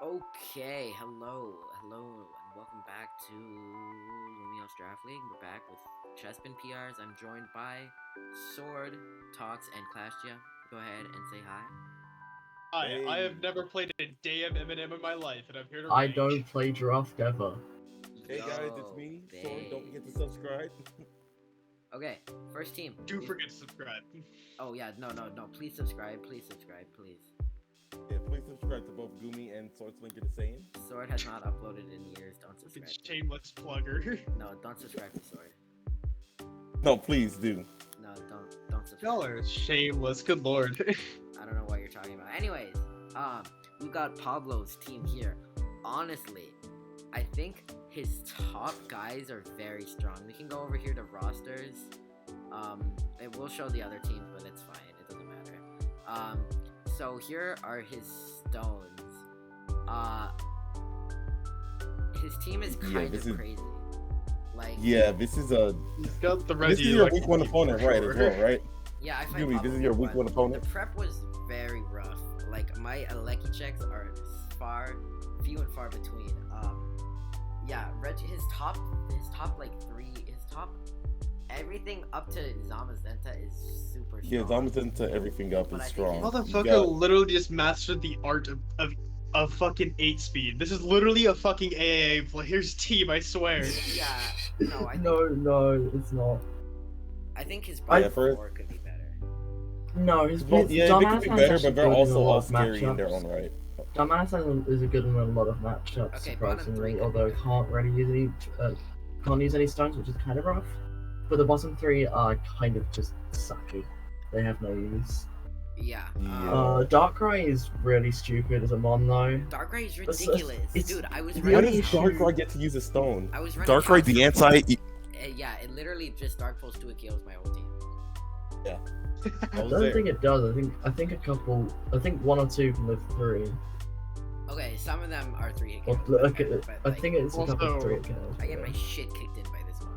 Okay, hello, and welcome back to Lumios Draft League. We're back with CHESPIN PRs. I'm joined by Sword, Talks, and Clashia. Go ahead and say hi. Hi, I Hey, have never played a damn M&M in my life, and I'm here to I rage. don't play draft ever. hey guys, it's Yo, me, Sword. Don't forget to babes. subscribe. Okay, first team. Do forget to subscribe. Oh yeah, no. Please subscribe. Please. Yeah, please subscribe to both Gumi and Sword's link in the same. Sword has not uploaded in years. Don't Fucking subscribe. shameless plugger. No, don't subscribe to Sword. No, please do. No, don't subscribe. Y'all are shameless, good lord. I don't know what you're talking about. Anyways, we got Pablo's team here. Honestly, I think his top guys are very strong. We can go over here to rosters. It will show the other teams, but it's fine. It doesn't matter. So here are his stones. His team is kind of crazy. Like, Yeah, this is a He's got the this is your week one opponent, right? As well, right? yeah, I find Gumi, this is your week one opponent. The prep was very rough. Like my Aleki checks are few and far between. Yeah, his top like everything up to Zamazenta is super strong. Yeah, Zamazenta everything up But I is think strong. his- Motherfucker You got- literally just mastered the art of fucking 8 speed. This is literally a fucking AAA player's team, I swear. Yeah, no, I think, No, it's not. I think his Yeah, bottom first- four could be better. No, his Well, yeah, they Dumbass could be has better, actually but they're good in also a lot all of scary in their matchups. own right. Dumbass is a good in a lot of matchups, Okay, bottom three surprisingly. could be Although better. can't really use any stones, which is kind of rough. But the bottom three are kind of just sucky. They have no use. Yeah. Yeah. Darkrai is really stupid as a mon though. Darkrai is It's- ridiculous, it's- dude. I was the Why only running. does issue- Darkrai get to use a stone? I was running. Darkrai, the anti. Yeah, it literally just Dark Pulse 2 kills my whole team. I I was don't there. think it does. I think one or two from the three. Okay, some of them are 3 hit Well, kills. okay, but, I like, think it's a couple Also, of three kills. I get my shit kicked in by this mod.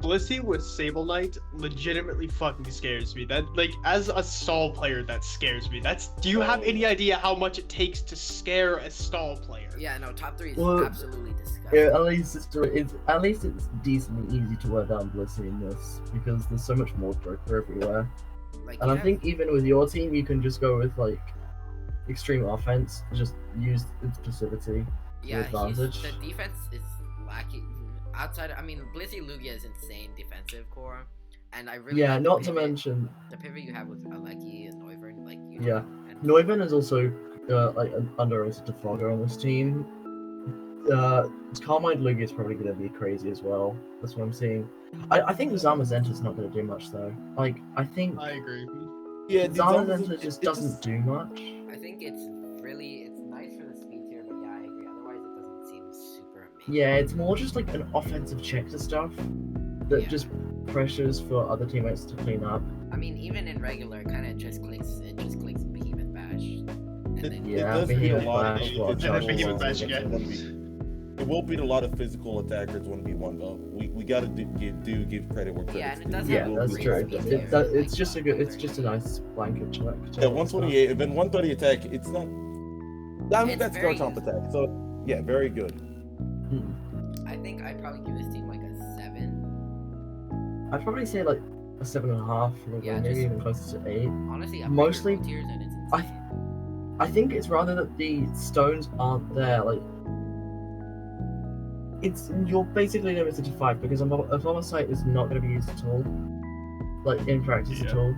Blissey with Sable Knight legitimately fucking scares me. That, like, as a stall player, that scares me. Do you have any idea how much it takes to scare a stall player? Yeah, no, top 3 is Well, absolutely disgusting. Yeah, at least it's decently easy to wear down Blissey in this because there's so much more Joker everywhere. Like, And you I have- think even with your team, you can just go with like extreme offense, just use its passivity. yeah, advantage. the defense is lacking. Outside, I mean, Blissey Lugia is insane defensive core, and I really Yeah, like the not to pivot- mention the pivot you have with Aleki and Noivern, like you Yeah. know, and Neuven is also like an underrated defogger on this team. Carmine Lugia is probably going to be crazy as well. That's what I'm seeing. I think Zamazenta's not going to do much though. Like I think I agree. Yeah, dude, Zamazenta just doesn't do much. I think it's nice for the speed tier, but yeah, I agree. Otherwise, it doesn't seem super amazing. Yeah, it's more just like an offensive check to stuff that Yeah. just pressures for other teammates to clean up. I mean, even in regular, it kind of just clicks. It just clicks Behemoth Bash, and It, then it Yeah, does beat a Behemoth lot Bash, of well, Behemoth physical Bash attackers again. 1v. It will beat a lot of physical attackers 1v1 though. We gotta give credit where credit's Yeah, and it due. does It Yeah, have will that's beat true. a great lot of speed It's tier. it's just a good. It's just a nice blanket check. Yeah, 128 and then 130 attack. It's not. I mean, It's that's very guard top attack. So yeah, very good. I think I'd probably give this team like a 7. I'd probably say like a 7.5, Yeah, maybe just- even closer to 8. Honestly, Mostly- upgrade your tiers and it's I- insane. I think it's rather that the stones aren't there. Like, you're basically limited to 5 because a Homicide is not going to be used at all, like in practice at Yeah. all.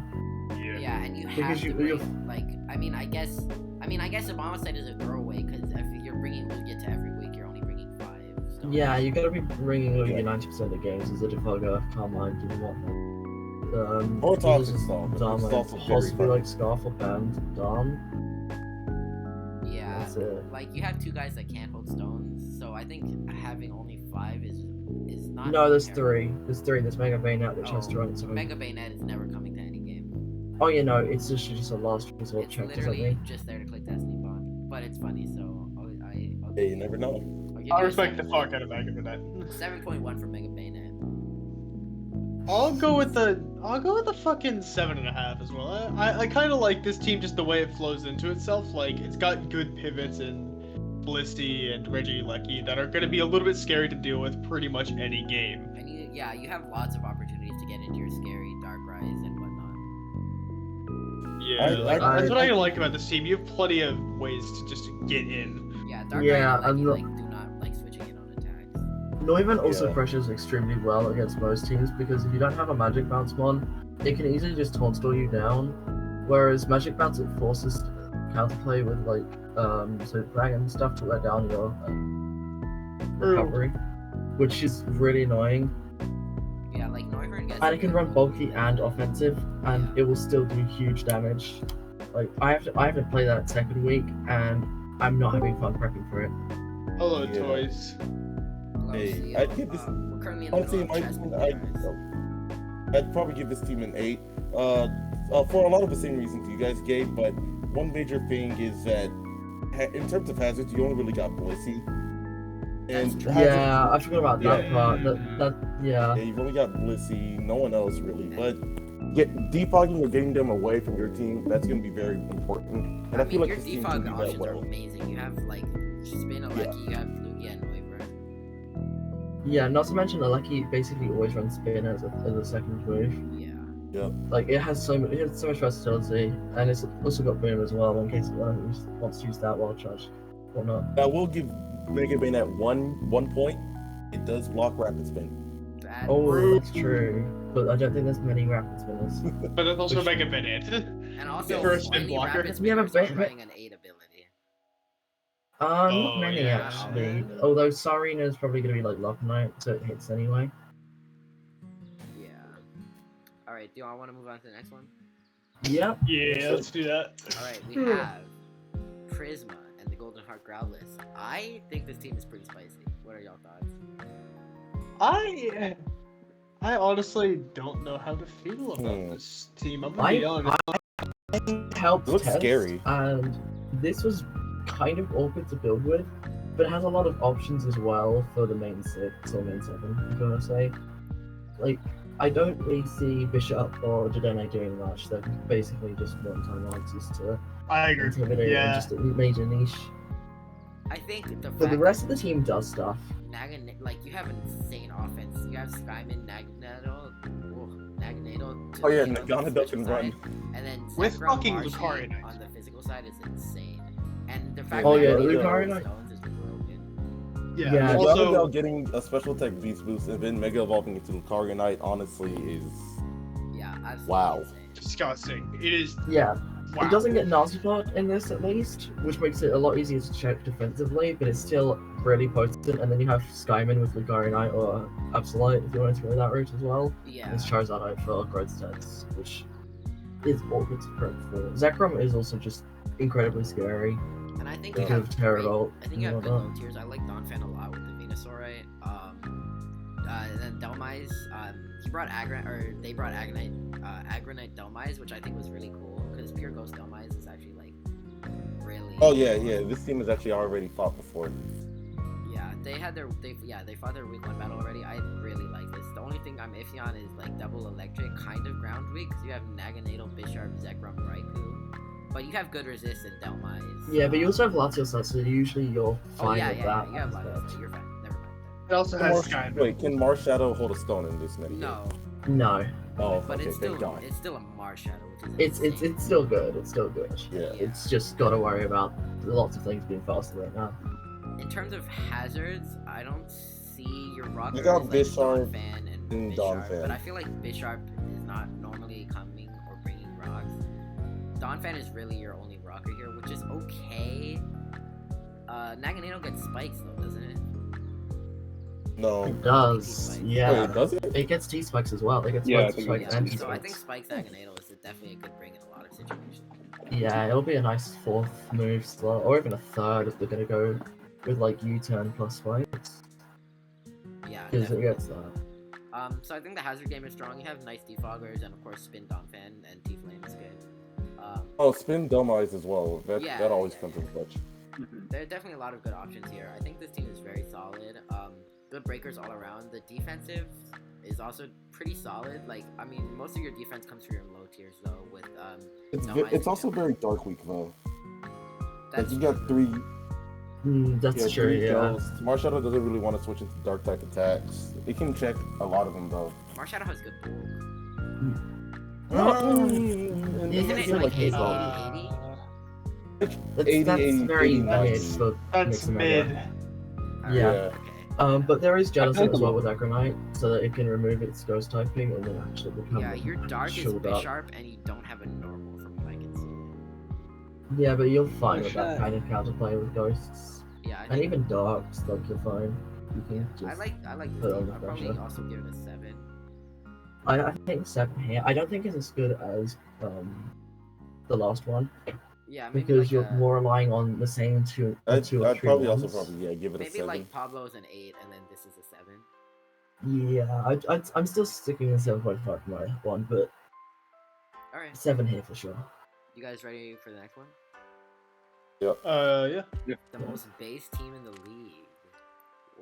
Yeah, and you Because have to you're- bring, like, I mean, I guess Abomasite is a throwaway because if you're bringing Lugia to every week, you're only bringing 5. stones. Yeah, you're going to be bringing Lugia 90% of the games as a defogger, Carmine, and whatnot. Or Toss uses install, but Dharma, it's also very possibly fun. like Scarf or Band, Dom. Yeah, That's it. like you have 2 guys that can't hold stones, so I think having only 5 is not. No, there's terrible. 3. There's 3. There's Mega Bayonet, which has to run its own. Mega Bayonet is never coming to any game. Oh, yeah, no, it's just a last resort It's check or literally something. just there to click Destiny Bond, but it's funny, so I'll Yeah, you never know. give you I a respect the 7. fuck out of Mega for that. 7.1 for Mega Bayonet. I'll go with the fucking 7.5 as well. I kind of like this team just the way it flows into itself. Like it's got good pivots and Blissey and Regieleki that are going to be a little bit scary to deal with pretty much any game. And you have lots of opportunities to get into your scary Darkrais and whatnot. Yeah, that's what I like about this team. You have plenty of ways to just get in. Yeah, Darkrai Yeah, and and Lucky, do not like switching in on attacks. Noivern also Yeah. pressures extremely well against most teams because if you don't have a Magic Bounce one, it can easily just taunt stall you down. Whereas Magic Bounce, it forces counterplay with like Super Flag and stuff to let down your recovery, which is really annoying. Yeah, like Noivern gets. And it can run bulky and offensive, and it will still do huge damage. Like I have to play that second week, and I'm not having fun prepping for it. Hello, Yeah. toys. Hello, Hey, CEO. I'd give this- We're currently in the Honestly, middle of CHESPIN. I'd probably give this team an 8. For a lot of the same reasons you guys gave, but one major thing is that in terms of hazards, you only really got Blissey. And That's true. Yeah, I forgot about that Yeah. part. Yeah. Yeah, you've only got Blissey, no one else really. But defogging or getting them away from your team, that's going to be very important. And I feel like your this team can defog do that options are well. amazing. You have like Spin, Aleki, you have Lugia, and Noivern. Yeah, not to mention Aleki basically always runs Spin as a second move. Yeah. Like it has so much versatility, and it's also got Boom as well in case one wants to use that while charged, whatnot. I will give Mega Man at one point. It does block Rapid Spin. That, Oh, that's true, but I don't think there's many rapid spinners. But that's also Which- Mega Man it. and also, First spin only blocker. rapid We have a spinners are bit- running an 8 ability. Not Oh, many yeah. actually. Although Sarina is probably gonna be like Love Knight, so it hits anyway. Yeah. Alright, do I want to move on to the next one? Yep. Yeah, let's do that. Alright, we have Prisma and the Golden Heart Growlithe. I think this team is pretty spicy. What are y'all thoughts? I honestly don't know how to feel about this team. I'm gonna be honest. Helped It looks test, scary. and this was kind of awkward to build with, but it has a lot of options as well for the main 6 or main 7, I'm gonna say. Like, I don't really see Bishop or Jadene doing much. They're basically just one-time answers to I agree. Intimidate and Yeah. just a major niche. I think the fact But the rest of the team does stuff. like you have an insane offense. You have Skyman, Naganadel, Oh yeah, Naganadel Nagana can run. and then With Zekrom fucking Martian Lucario Knight. on the physical side is insane. And the fact Oh, that yeah, they Lucario don't Knight. stones is broken. Yeah. Yeah, Also, Also, getting a special attack beast boost and then Mega Evolving into Lucario Knight honestly is Yeah, absolutely Wow. insane. disgusting. It is. Yeah, Wow. it doesn't get Nasty Plot in this at least, which makes it a lot easier to check defensively, but it's still really potent. And then you have Skyman with Lucario Knight or Absolute if you wanted to go that route as well. Yeah. It's Charizard for growth stats, which is awkward to prep for. Zekrom is also just incredibly scary And I think you because have of Terra great- Volt I think you and have good whatnot. low tiers. I like Donphan a lot with the Venusaur. And then Delmise, they brought Agronite Delmise, which I think was really cool because Pure Ghost Delmise is actually like really. Oh yeah, this team has actually already fought before. Yeah, they fought their week 1 battle already. I really like this. The only thing I'm iffy on is like double electric kind of ground weak because you have Naganadel, Bisharp, Zekrom, Raikou, but you have good resist in Delmise. Yeah, but you also have Latios, so usually you're Oh fine yeah, with yeah, that. you have instead. Latios, so you're fine. Never mind. It also has Sky. Wait, can Marshadow hold a stone in this meta? No, No, Oh, but okay, it's thank still God. a Marshadow, which is it's insane. still good. It's still good. Yeah. It's just got to worry about lots of things being faster right now. In terms of hazards, I don't see your rockers You got like Bisharp Donphan and and Bisharp, Donphan. but I feel like Bisharp is not normally coming or bringing rocks. Donphan is really your only rocker here, which is okay. Naganadel gets spikes though, doesn't it? No. It does. Spikes. Yeah. Wait, does it? It gets T spikes as well. It gets Yeah, I both think spikes it and gets T So I think spikes. spikes Naganadel is definitely a good bring in a lot of situations. Yeah, it'll be a nice 4th move slot, or even a 3rd if they're gonna go with like U-turn plus spikes, Yeah, because it definitely. gets that. So I think the hazard game is strong. You have nice defoggers and of course Spin Donphan and T-Flame is good. Oh, spin Delmise as well. Yeah, That always yeah, comes yeah. in clutch. There are definitely a lot of good options here. I think this team is very solid. Good breakers all around. The defensive is also pretty solid. Like, I mean, most of your defense comes from your low tiers though. With It's Delmise it's and also Delmise. very dark week though. Like That's you got three. That's true, Three yeah. Ghost. Marshadow doesn't really want to switch into dark type attacks. It can check a lot of them though. Marshadow has good bulk. And Isn't it's it like his 80, bulk. 80, 80? 80, That's 80, very 80, mid 90. for That's Mixing mid. Mega. Alright, Yeah. Okay. But there is I Jealousy think as well I'm- with Acronite, so that it can remove its ghost typing and then actually become Yeah, your dark is shield up. Bisharp and you don't have a normal from what I can see. Yeah, but you're fine with shit. that kind of counterplay with ghosts. Yeah, I And think, even darks, like you're fine. You can just I like put the on team. the I'll probably pressure. also give it a 7. I think 7 here. I don't think it's as good as the last one Yeah, maybe because like you're a, more relying on the same two. I'd two or three probably also ones. probably give it a maybe 7. like Pablo's an 8 and then this is a 7. Yeah, I'm still sticking with 7.5 for my one, but Alright, 7 here for sure. you guys ready for the next one? Yeah. The most base team in the league.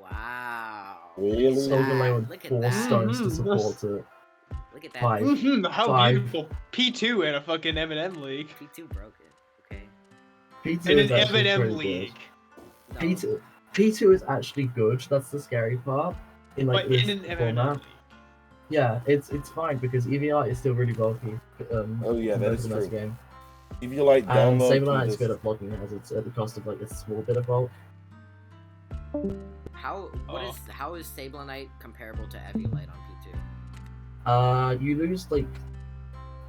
Wow. Really? Look at Soldier that. with Look at 4 that. stones to Mhm, support it. Look at that. 5. How 5. beautiful. P2 in a fucking M&M league. P2 broke it. Okay. P2 In is an actually M&M pretty league. No. good. P2 is actually good. That's the scary part. In like But this in an M&M format. league. Yeah, it's fine because EVI is still really bulky. Oh, yeah, that compared is to the next true. game. If you like And download, Sableye you is just- good at blocking hazards at the cost of like a small bit of bulk. How is Sablenite comparable to Eviolite on P2? You lose like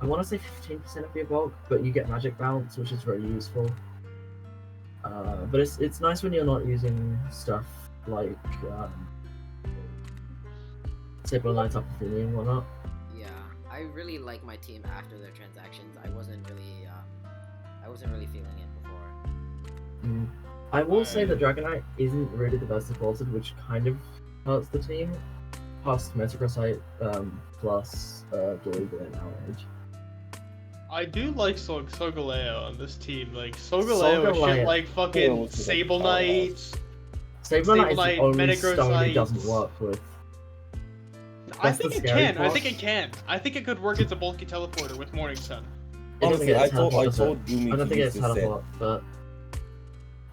I want to say 15% of your bulk, but you get magic bounce, which is very useful. But it's nice when you're not using stuff like Sablenite's up and whatnot. Yeah, I really like my team after their transactions. I wasn't really feeling it before. I will say that Dragonite isn't really the best supported, which kind of hurts the team. Past Metagrossite, plus Gallagher and Outrage. I do like Solgaleo on this team. Like Solgaleo Solgaleo. shit like Yeah, fucking looks like a Sable powerhouse. Knight. Sableye is Sableye, the only Metagrossite. stone it doesn't work with. I That's the think it scary can. I part. think it can. I think it could work as a bulky teleporter with Morning Sun. It doesn't Honestly, get I a told teleport, Yumi I don't to think use it's this set. teleport, but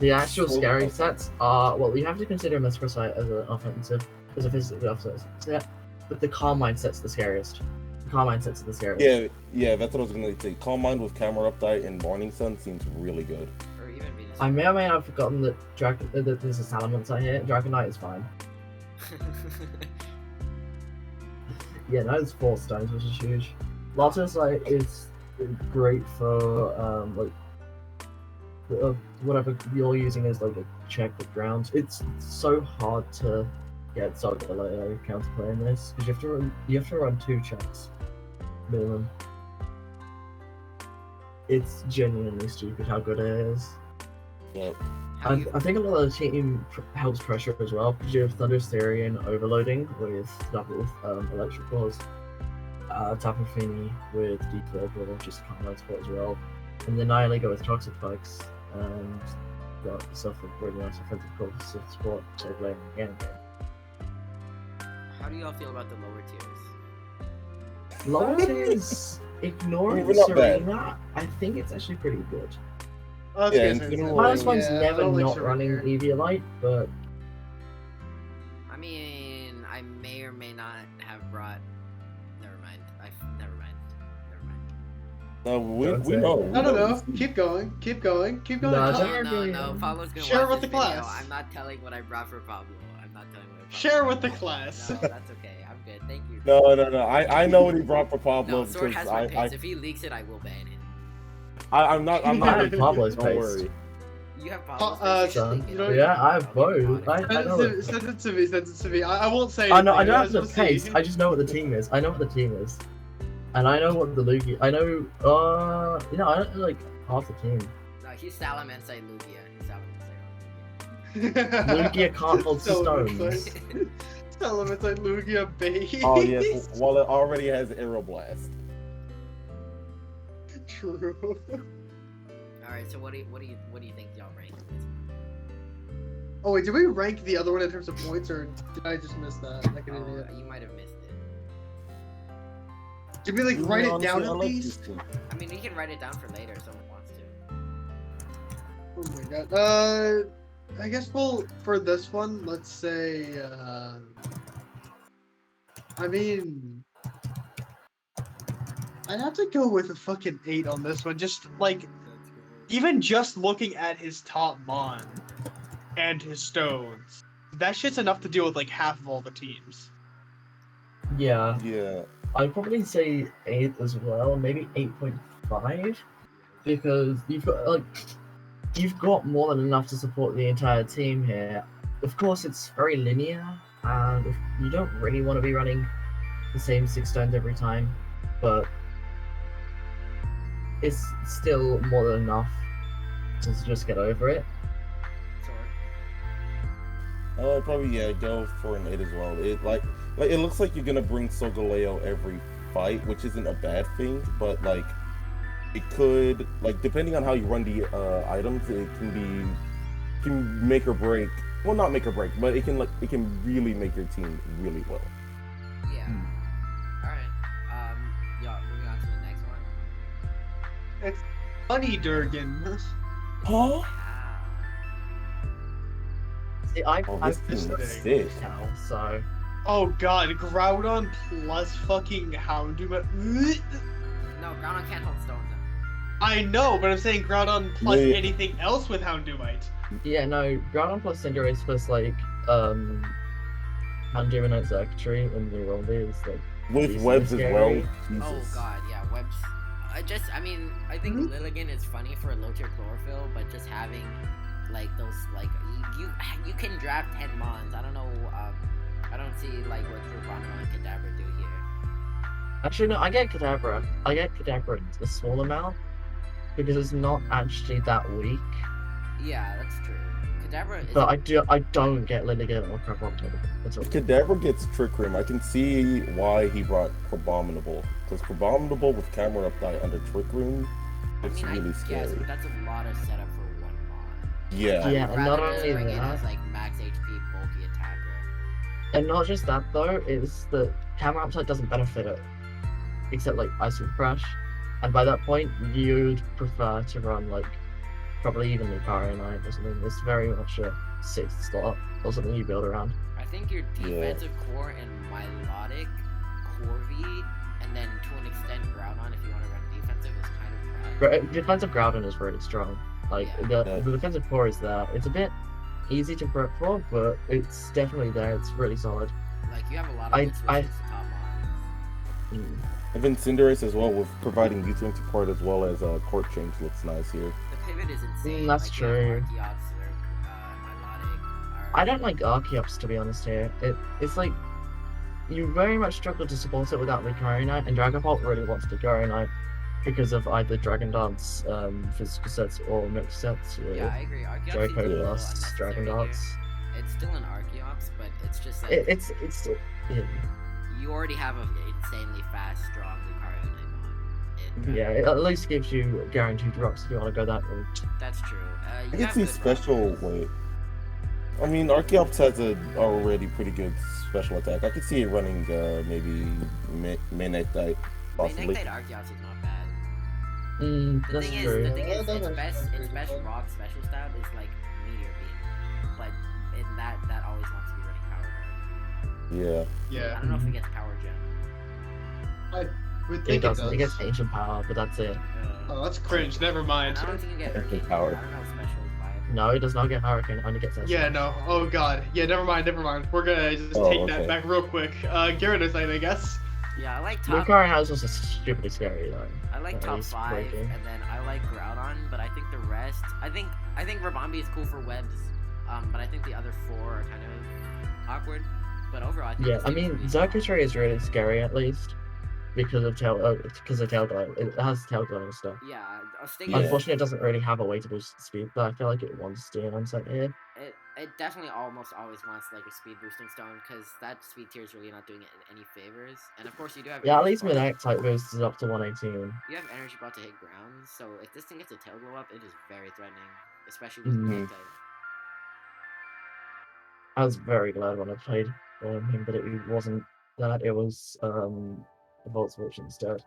the actual So- scary sets are well. You have to consider Metagrossite as an offensive, as a physically offensive set, but the Calm set's the scariest. The Calm set's the scariest. Yeah, that's what I was gonna say. Calm Mind with Camera Update and Morning Sun seems really good. Or even Venus. I may or may not have forgotten that that there's a Salamence here. Dragonite is fine. Yeah, that is 4 stones, which is huge. Lotus is great for like whatever you're using as like a check with grounds. It's so hard to get Solgaleo counterplay in this because you have to run 2 checks minimum. It's genuinely stupid how good it is. Yep. How do you, I think a lot of the team helps pressure as well because you have Thunder Styrian overloading with double electric balls, Tapu Fini with Deep Verbal, which is combo support as well, and then Nihilego go with Toxic Spikes and got yourself a really nice offensive core support to play again. how do y'all feel about the lower tiers? Lower tiers, ignoring We're not bad. Serena, I think it's actually pretty good. Oh, Yeah, that's in good. general, Minus Yeah, one's I never don't like not Serena. running Eviolite, but I mean, I may or may not have brought. Never mind. Never mind. No, we Don't know. say. I don't know. Keep going. Keep going. Keep going. Nah, Come- don't- No. Pablo's gonna Share watch with this the video. class. I'm not telling what I brought for Pablo. I'm not telling what I brought. Share for with the Pablo. class. No, that's okay. I'm good. Thank you. No. I know what he brought for Pablo No, Sword because has my I pace. If he leaks it, I will ban him. I'm not. You have Pablo's Don't pace. worry. You have Pablo's uh, pace. You should son, leak it. you know- I'll yeah, ban I him. have I'll be both. bought it. I know it. Send it to me. Send it to me. I won't say. I know. I anything, don't have the just we'll pace. see. I just know what the team is. I know what the team is, and I know what the Lugia. I know. You know, I don't know, like half the team. No, he's Salamence Lugia. He's Salamence Lugia. Lugia can't hold stones. Salamence Lugia base. Oh yes. Well, it already has Aeroblast. True. All right. So what do you think y'all rank this one? Oh wait, did we rank the other one in terms of points, or did I just miss that? Like an Oh, idiot. you might have missed it. Did we like write it down Honestly, I at like least? this team. I mean, you can write it down for later if someone wants to. Oh my god. I guess for this one, let's say. I mean, I'd have to go with a fucking 8 on this one. Just like even just looking at his top mon and his stones, that shit's enough to deal with like half of all the teams. Yeah, Yeah. I'd probably say 8 as well, maybe 8.5, because you've got more than enough to support the entire team here. Of course, it's very linear, and you don't really want to be running the same 6 stones every time, but it's still more than enough to just get over it. Probably go for an 8 as well. It it looks like you're gonna bring Sogaleo every fight, which isn't a bad thing, but like it could depending on how you run the items, it can make or break. Well, not make or break, but it can really make your team really well. Yeah. Alright. Yeah, moving on to the next one. It's funny, Durgan. Huh? Wow. See, Oh, I've this thing. is sick. now, so Oh god, Groudon plus fucking Houndoom. No, Groudon can't hold stones. I know, but I'm saying Groudon plus Wait. anything else with Houndoomite. yeah, no, Groudon plus Cinderace plus Pangeminite Xurkitree and the Rolly is like With decently webs as well. scary. Oh Jesus. god, yeah, webs. I think Mhm. Lilligant is funny for a low tier chlorophyll, but just having like those you can draft 10 mons. I don't know. I don't see like what Geronimo and Kadabra do here. Actually, no, I get Kadabra. I get Kadabra a small amount because it's not actually that weak. Yeah, that's true. Kadabra is. But I don't get Lilligant or Crabominable at all. Kadabra gets Trick Room. I can see why he brought Crabominable. Because Crabominable with camera up die under Trick Room, it's really guess, scary. but that's a lot of setup for one mon. Yeah. Yeah, I'd and not rather just only bring it that, as like max HP bulky attacker. and not just that though, it's that camera upside doesn't benefit it, except like Ice and Crash, and by that point you'd prefer to run like probably even Lucario Knight or something. It's very much a 6th slot or something you build around. I think your defensive core and Milotic, Corvi, and then to an extent Groudon if you want to run defensive is kind of bad. Defensive Groudon is really strong. Like Yeah. the defensive core is there. It's a bit easy to prep for, but it's definitely there. It's really solid. Like you have a lot of I- good switches to top mons. Mm. And then Cinderace as well, with providing U-turn support as well as court change looks nice here. The pivot is insane. That's like, true. You have Archeops or Milotic. I don't like Archeops, to be honest here. It's like you very much struggle to support it without Lucario Knight, and Dragapult really wants Lucario Knight because of either Dragon Dance physical sets or mixed sets with Yeah, I agree. Archeops seems a Draco little plus unnecessary Dragon here. Dance. It's still an Archeops, but it's just like It's yeah. you already have an insanely fast, strong Lucario Knight mon. Yeah, it at least gives you guaranteed rocks if you want to go that route. That's true. I You can have see good special. rockets. Wait. I mean, Archeops has a already pretty good special attack. I could see it running maybe Manectite, possibly. Magnetite Archeops is not bad. The That's thing true. is, the thing is, Yeah, its best rock special stab is like Meteor Beam, but that always wants to be running Power Guard. Yeah. I Yeah, don't know if it gets Power Gem. I would It think it doesn't. does. It gets ancient power, but that's it. Oh, that's cringe. Never mind. I don't think you get Hurricane Hurricane Power. Power. I don't know if special is viable. No, it does not get Hurricane. It only gets Ancient. Yeah, no. Oh god. Yeah, never mind. Never mind. We're gonna just Oh, take okay. that back real quick. Gyarados, I guess. Yeah, I like top. Lucario Knight is also stupidly scary though. I like At top least 5, breaking. and then I like Groudon, but I think the rest. I think Rabambi is cool for webs, but I think the other 4 are kind of awkward. But overall, I think Yeah, this I team's mean, pretty strong. Xurkitree is really scary at least because of tail glide. It has tail glide and stuff. Yeah, Sting Yeah. Unfortunately, it doesn't really have a way to boost speed, but I feel like it wants to on set here. it definitely almost always wants like a speed boosting stone because that speed tier is really not doing it any favors. And of course, you do have Yeah, at energy least bar. Manectite boost is up to 118. You have energy about to hit ground, so if this thing gets a tail glow up, it is very threatening, especially with Mhm. Magnetite. I was very glad when I played him that it wasn't that, it was Volt Switch instead.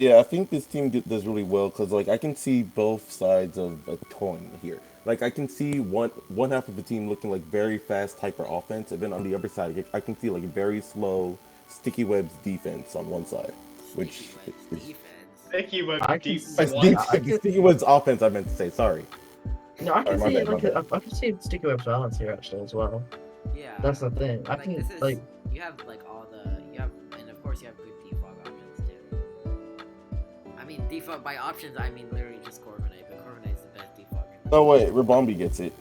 Yeah, I think this team does really well because like I can see both sides of a coin here. Like I can see one half of the team looking like very fast hyper offense, and then on the other side I can see like very slow sticky webs defense on one side, which Sticky Web's is defense. Sticky web I can deep. see- What? I can- sticky webs offense. I meant to say sorry. No, I can Sorry, my see bad, my like bad. I can see sticky webs balance here actually as well. Yeah. That's the thing. I Like can this is like you have like all the you have, and of course you have good defog options too. I mean defog by options I mean literally just Corviknight, but Corviknight is the best defogger. No wait, Rabombi gets it.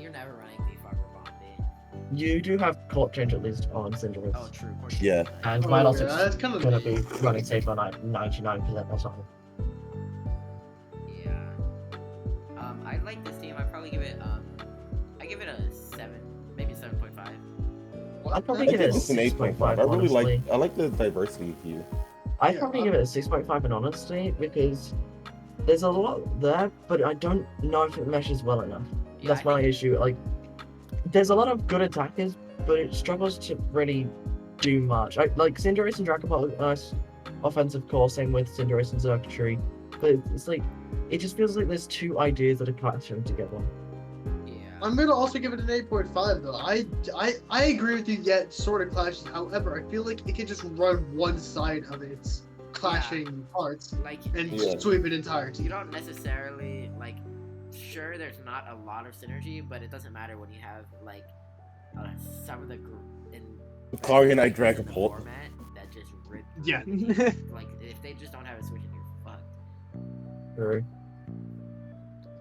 You're never running defog Bombay. you do have court change at least on Cinderace. Oh true, of course. Yeah. And Oh, mine also yeah, that's kind of gonna be running safe on 99% or something. Yeah. I like this team. I probably give it I give it a 7, maybe 7.5. I'd probably I give think it a it's an 8.5. 6.5. I really honestly. I like the diversity here. I'd Yeah, probably give it a 6.5 in honesty because there's a lot there, but I don't know if it meshes well enough. Yeah, That's I my think- issue. Like, there's a lot of good attackers, but it struggles to really do much. Like Cinderace and Dragapult are nice offensive core, same with Cinderace and Xurkitree, but it's like it just feels like there's two ideas that are clashing together. Yeah. I'm gonna also give it an 8.5 though. I agree with you. Yet sort of clashes. However, I feel like it can just run one side of its clashing parts Like and Yeah. sweep an entire team. you don't necessarily like sure there's not a lot of synergy, but it doesn't matter when you have like some of the in Lucario like, Dragon in the Bolt. format that just rip Yeah. like if they just don't have a switch in, you're fucked. True.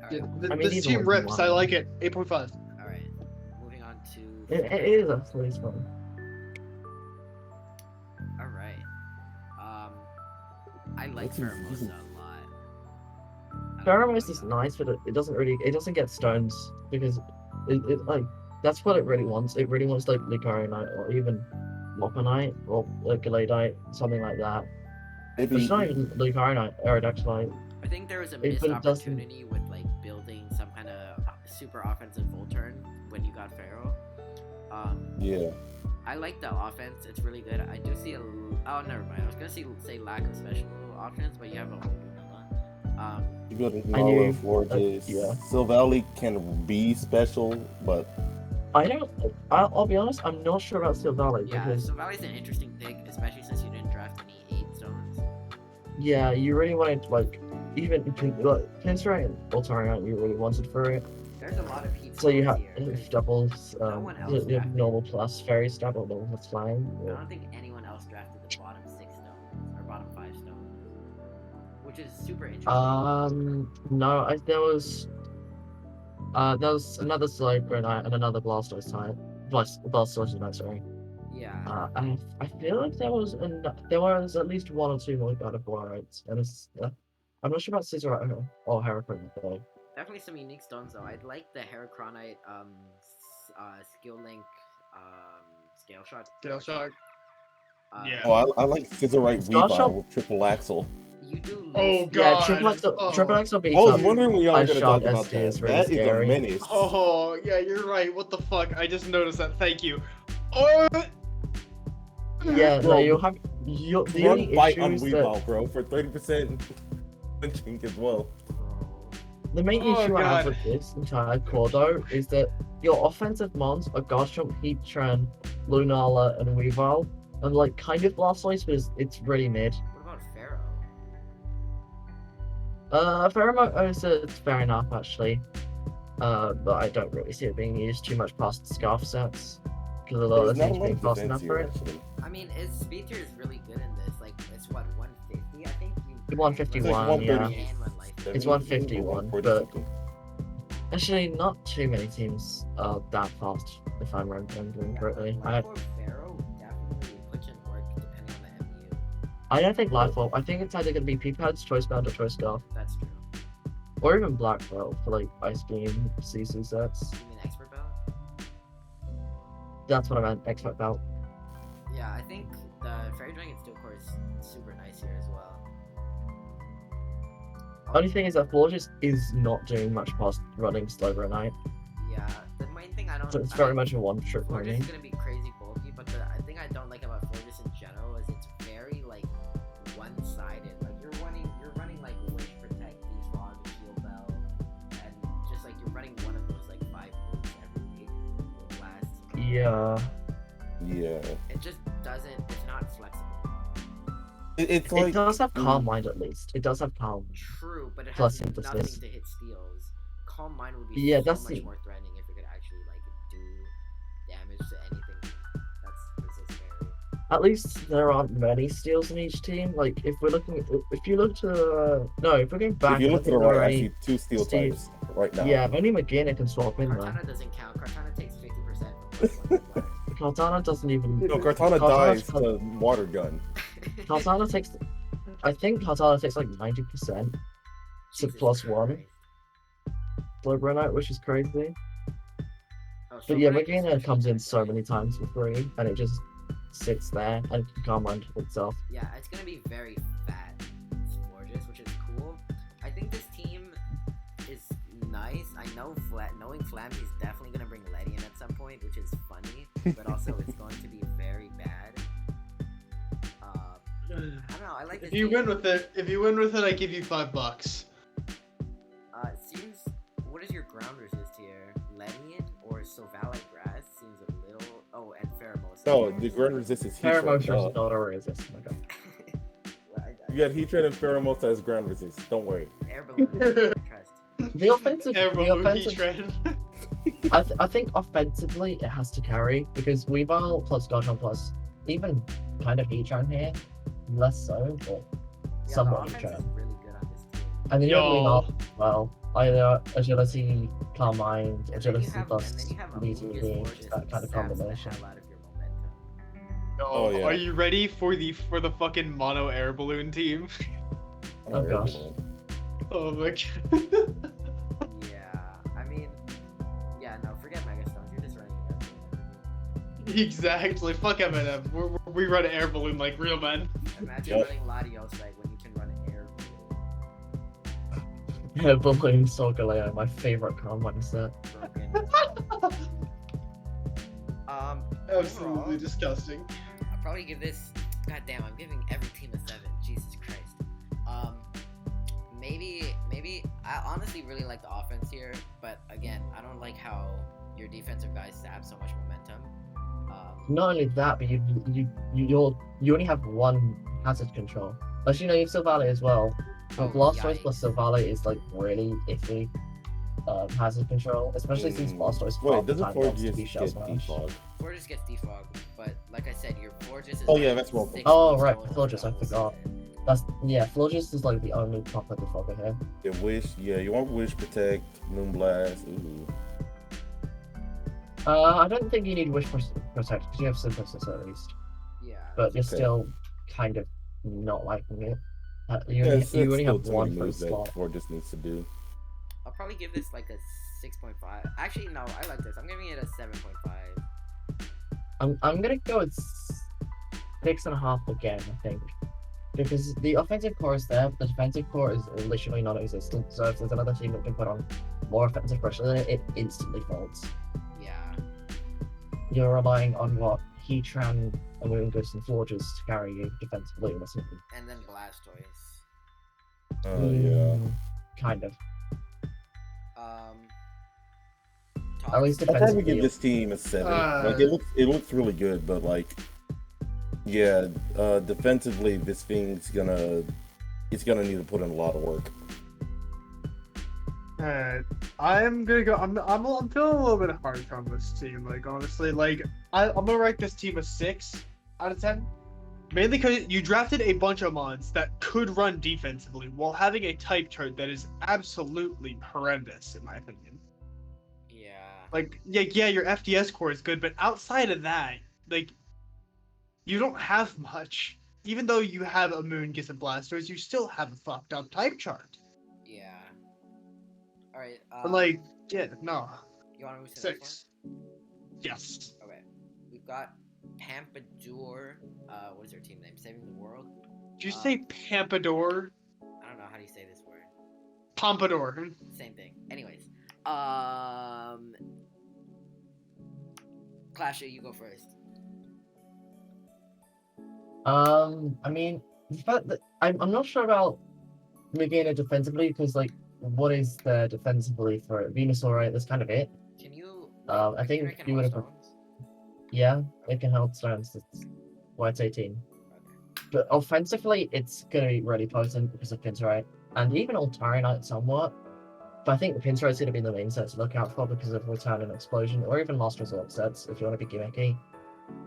Yeah, Alright, I mean, this even team with rips. I one- like it. 8.5. alright. Moving on to It is actually fun. Alright. I like What's his- Pheromosa a lot. Pheromosa is nice, but it doesn't get stones because it like that's what it really wants. It really wants like Lucario or even Lopunite or like Gallade, something like that. But Maybe it's not even Lucario or Aerodactylite. I think there was a It- missed but it doesn't- opportunity with like building some kind of super offensive full turn when you got Pharaoh. yeah. I like the offense; it's really good. I do see oh, never mind. I was gonna say lack of special options, but you have a whole vanilla. You build I knew- Nala, Florges. yeah. Silvally can be special, but I don't. I'll be honest. I'm not sure about Steel Valley Yeah, because so Valley's an interesting pick, especially since you didn't draft any 8 stones. yeah, you really wanted like even Pinsray and Voltarion you really wanted for it. There's a lot of heat So you stones have here. doubles, No one else you have drafted. normal plus, fairy double, normal plus flying. I don't think anyone else drafted the bottom 6 stones or bottom 5 stones, which is super interesting. No, there was another Slowbro Knight and another Blastoise type. Blastoise Knight, sorry. Yeah. I feel like there was at least one or two more God of War rights, and it's I'm not sure about Scissor or Heracron though. Definitely some unique stones though. I'd like the Heracronite skill link scale shot. Scale shot. Yeah. oh, I like Scissorite Star Shot- Weavile with triple axle. You do Oh, lose- God. Triple X will be I was tough. wondering when y'all were Ice gonna Shock talk about SD that. is really That is scary. a menace. Oh, yeah, you're right. What the fuck? I just noticed that. Thank you. Oh! Yeah, no, Bro, you'll have the One only bite issue on is that Weavile, bro, for 30% punching as well. the main Oh, issue I have God. with this entire core though is that your offensive mons are Garchomp, Heatran, Lunala, and Weavile, and like kind of Blastoise, but it's really mid. What about Pharaoh? Pheromosa is fair enough actually, but I don't really see it being used too much past Scarf sets because a lot There's of not a things lot being of fast defense enough for here, it. actually. I mean, his speed tier is really good in this. Like, it's what 150, I think. 151, yeah. And one life. It's 151, 140 but- something. Actually, not too many teams are that fast if I'm remembering correctly. Life Orb Pharaoh definitely puts in work depending on the MU. I don't think Life Orb. I think it's either going to be P-Pads, Choice Band, or Choice Scarf. That's true. Or even Black Belt for like Ice Beam, CC sets. You mean expert belt? That's what I meant, Expert Belt. Yeah, I think the Fairy Dragon Steel Core is super nice here as well. Only thing is that Florges is not doing much past running Slowbro Knight. Yeah, the main thing I don't. So it's I very mean, much a one-trick Fortress pony. is gonna be crazy bulky, but the thing I don't like about Fortress in general is it's very like one-sided. Like Yeah. Yeah. It just doesn't. It's not flexible. It's It like does have Calm Mind at least. It does have Calm. True, but it Plus has nothing synthesis. to hit steals. Calm Mind would be Yeah, so that's much the- more threatening if it could actually like do damage to anything. That's so scary. At least there aren't many steals in each team. Like if we're looking, if you look to no, if we're going back, if you I look to think the there are right, I only see 2 steel Steve- types right now. Yeah, only McGinnis can swap in there. Cortana doesn't count. Cortana takes 50% from +1 to Cortana doesn't even. No, Cortana Cortana's dies to water gun. black. Cortana takes. I think Cortana takes like 90% to Jesus +1 Christ. slow burn out, which is crazy. Oh, so But yeah, what I guess McGinnis we comes should in do, so right? many times for free, and it just sits there and can calm mind itself. Yeah, it's gonna be very fat Forges, which is cool. I think this team is nice. I know knowing Flam, he's definitely gonna bring Letty in at some point, which is funny, but also it's going to be very bad. I don't know. I like this If you team. win with it, I give you $5. It seems. What is your ground resist here? Ledian or Sovalite Grass seems a little. Oh, and Pheromosa. No, the ground resistance heat Pheromone trap. versus not a resist. Oh my god. You got heat trap and pheromones as ground resist. Don't worry. Air balloon. Trust. The offensive, Everyone the who heat offensive. tread. I think offensively it has to carry because Weavile plus Goshon plus even kind of Heatran here, less so, but Yeah, somewhat the offense Heatran. is really good on this team. And then you have Yo. Weavile as well. Either agility, calm mind, And then you agility have, plus and then you have a meteor Lucas beam, Forges that kind of saps combination. the hell out of your momentum. Oh, yeah. Are you ready for the fucking mono air balloon team? Oh, gosh. Oh my god. Yeah, I mean, yeah, no, forget Megastones. You're just running air Exactly. Fuck Eminem. We run an air balloon like real men. balloon. Imagine Yep. running Latios like when you can run air balloon. Yeah, Balloon Solgaleo, my favorite calm mind set. Broken. Absolutely Overall, disgusting. I'll probably give this. God damn, I'm giving every team a 7. Jesus Christ. Maybe I honestly really like the offense here, but again, I don't like how your defensive guys sap so much momentum. Not only that, but you only have one hazard control. As you know, you have Silvally as well. But Oh, Blastoise plus yikes. Silvally is like really iffy hazard control, especially since Blastoise Wait, half the doesn't time Forge wants to just be get Shell Smash. defogged? Forges gets defogged, but like I said, your Forges is. Oh, yeah, like that's broken. 6 Oh, moves right, total Forges, I for the whole forgot. season. Florges is like the only proper defogger here. Yeah, Wish. Yeah, you want Wish, Protect, Moonblast. Ooh. I don't think you need Wish Protect because you have Synthesis at least, Yeah. but you're Okay. still kind of not liking it. You Yeah, only, it's you only still have too one many per moves that slot. Forge just needs to do. I'll probably give this like a 6.5. Actually, no, I like this. I'm giving it a 7.5. I'm gonna go with 6.5 again, I think. Because the offensive core is there, but the defensive core is literally non-existent. So if there's another team that can put on more offensive pressure, then it instantly folds. Yeah. You're relying on what Heatran, Amoonguss, and Forges to carry you defensively or something. And then Blastoise. Yeah. Kind of. Tox. least I'd probably give defensively. this team a 7. Uh, Like it looks really good, but like, yeah, defensively this thing's gonna need to put in a lot of work. I'm gonna go. I'm feeling a little bit harsh on this team. Like honestly, like I'm gonna rank this team a 6 out of 10. Mainly because you drafted a bunch of mods that could run defensively while having a type chart that is absolutely horrendous, in my opinion. Yeah. Like, yeah, your FDS core is good, but outside of that, like, you don't have much. Even though you have a Moongus and Blastoise, you still have a fucked up type chart. Yeah. All right. But like, yeah, no, You want to move to the next 6. Yes. one? Okay. We've got Pampadour. What is her team name? Saving the World. Did you say Pampadour? I don't know how do you say this word. Pompadour. Same thing. Anyways. Clasher, you go first. I mean, the fact that I'm not sure about Megana defensively because like, what is there defensively for Venusaur? Right, that's kind of it. Can you? I think Regenerate can you hold would've- stones? Yeah, it can hold stones. That's why it's 18. Okay. But offensively, it's going to be really potent because of Pinterite. And even Altarinite somewhat. But I think the Pinterite's going to be the main set to look out for because of Return and Explosion, or even Last Resort sets if you want to be gimmicky.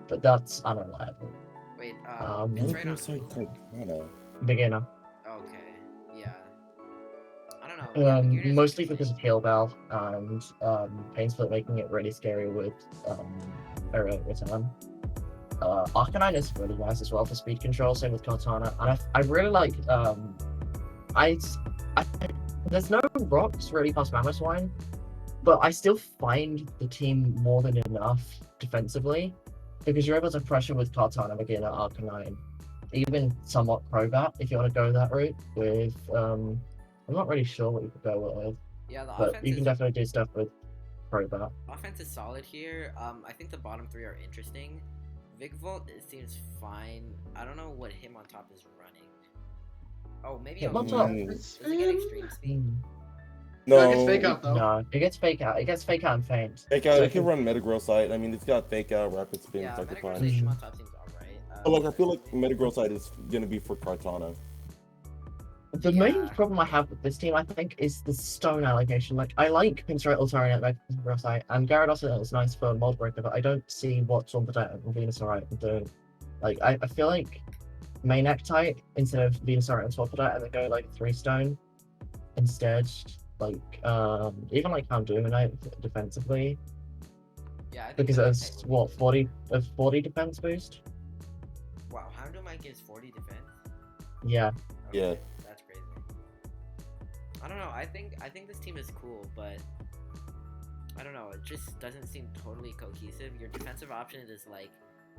But that's unreliable. Wait, it's What right on was like who? Cortana? Beginner. Okay, yeah. I don't know. Yeah, Beginner's Mostly because interesting. of Heal Bell and Pain Split making it really scary with Aerial Return. Arcanine is really nice as well for speed control, same with Cortana. And I really like I, I there's no rocks really past Mamoswine, but I still find the team more than enough defensively because you're able to pressure with Cortana, Beginner, Arcanine, even somewhat Crobat if you want to go that route with I'm not really sure what you could go with, Yeah, the but you can definitely do stuff with Crobat. offense is solid here. I think the bottom three are interesting. Vikavolt, it seems fine. I don't know what him on top is running. Oh, maybe Him a on top. Does it get extreme speed? No, it gets No, fake out though. No, it gets fake out. It gets fake out and faint. Fake out. So It can run Metagrossite. I mean, it's got fake out, rapid spin, Yeah, sucker punch. Metagrossation on top seems alright. But like, I feel like Metagrossite is gonna be for Cortana. The main Yeah. problem I have with this team, I think, is the stone allocation. Like, I like Pinstrike, Altaria, Metagrossite, and Gyarados is nice for Mold Breaker, but I don't see what Swampert and Venusaur are doing. Like, I feel like main Ektite instead of Venusaur and Swampert, and then go like 3 stone instead. Like, even like Houndoomite defensively, Yeah, I think because the it's Ektite would what be 40 defense boost. Wow, Houndoomite gives 40 defense? Yeah. Yeah. That's crazy. I don't know, I think this team is cool, but I don't know, it just doesn't seem totally cohesive. Your defensive option is like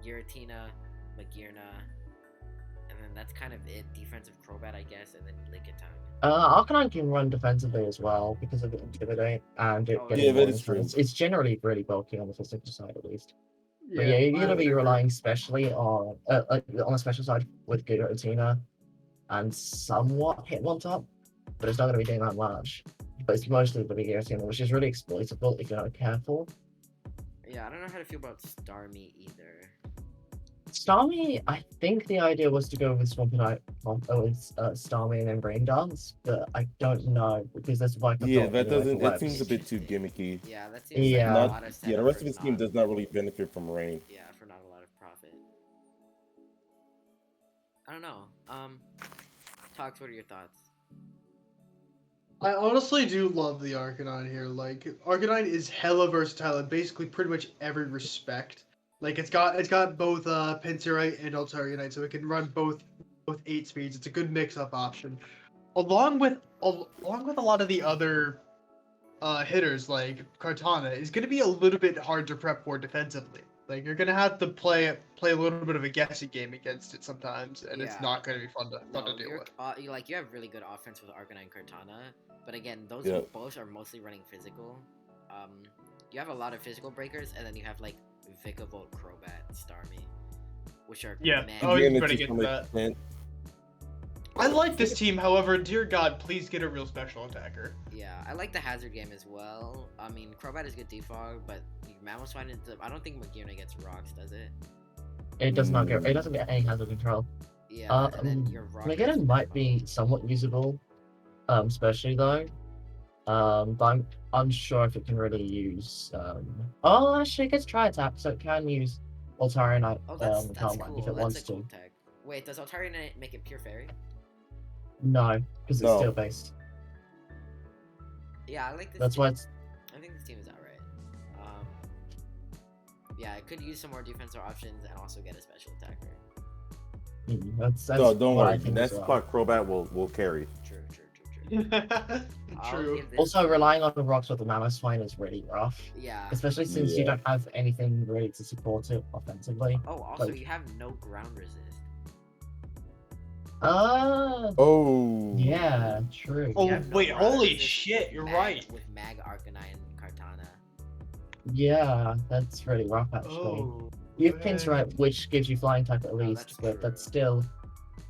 Giratina, Magearna, and then that's kind of it. Defensive Crobat, I guess, and then Lickitung. Arcanine can run defensively as well because of Intimidate and it Oh, getting yeah, more that is true. influence. It's generally really bulky on the physical side at least. But Yeah, yeah, you're I gonna would be agree. relying especially on like on the special side with Giratina and somewhat Hitmontop, but it's not gonna be doing that much. But it's mostly the Giratina, which is really exploitable if you're not careful. Yeah, I don't know how to feel about Starmie either. Starmie, I think the idea was to go with Swampert with Starmie and then Brain Dance, but I don't know because there's like Yeah, that doesn't. It webs. seems a bit too gimmicky. Yeah, that seems Yeah. like a Not. lot of Yeah, setup the rest for of his team not- does not really benefit from rain. Yeah, for not a lot of profit. I don't know. Talks, what are your thoughts? I honestly do love the Arcanine here. Like, Arcanine is hella versatile in basically pretty much every respect. Like, it's got both Pincerite and Altaria, so it can run both 8 speeds. It's a good mix-up option, along with a lot of the other hitters like Cortana is going to be a little bit hard to prep for defensively. Like, you're going to have to play a little bit of a guessing game against it sometimes, and it's Yeah. not going to be fun to deal you're, with. you have really good offense with Arcanine and Cortana, but again, those Yeah. both are mostly running physical. You have a lot of physical breakers, and then you have like Vikavolt, Crobat, Starmie, which are Yeah. meh. Oh, you Again, it's better just get gonna that. make sense. I like this team, however, dear God, please get a real special attacker. Yeah, I like the hazard game as well. I mean, Crobat is good defog, but Mamoswine is I don't think Magearna gets rocks, does it? It does not get. It doesn't get any hazard control. Yeah, and then your rock. Megaton might be somewhat usable, especially though. But I'm unsure if it can really use. Oh, actually, it gets Tri Attack, so it can use Altaria Oh, that's Calmine cool. if it That's wants a cool to. tech. Wait, does Altaria make it pure fairy? No, because it's No. steel based. Yeah, I like this. That's team. why it's. I think this team is alright. Yeah, it could use some more defensive options and also get a special attacker. That's No, don't what I worry. think That as well. spot Crobat will carry. True. I'll True. give this Also, team- relying on the rocks with the Mamoswine is really rough, Yeah. especially since you Yeah. don't have anything really to support it offensively. Oh, also like- you have no ground resist. Oh. Yeah, true. Oh, You have no wait, ground holy resist shit, with you're Mag- right. With Mag, Arcanine, and Kartana. Yeah, that's really rough actually. Oh. You have man. Pinstrike, which gives you flying type at Oh, least, that's but true.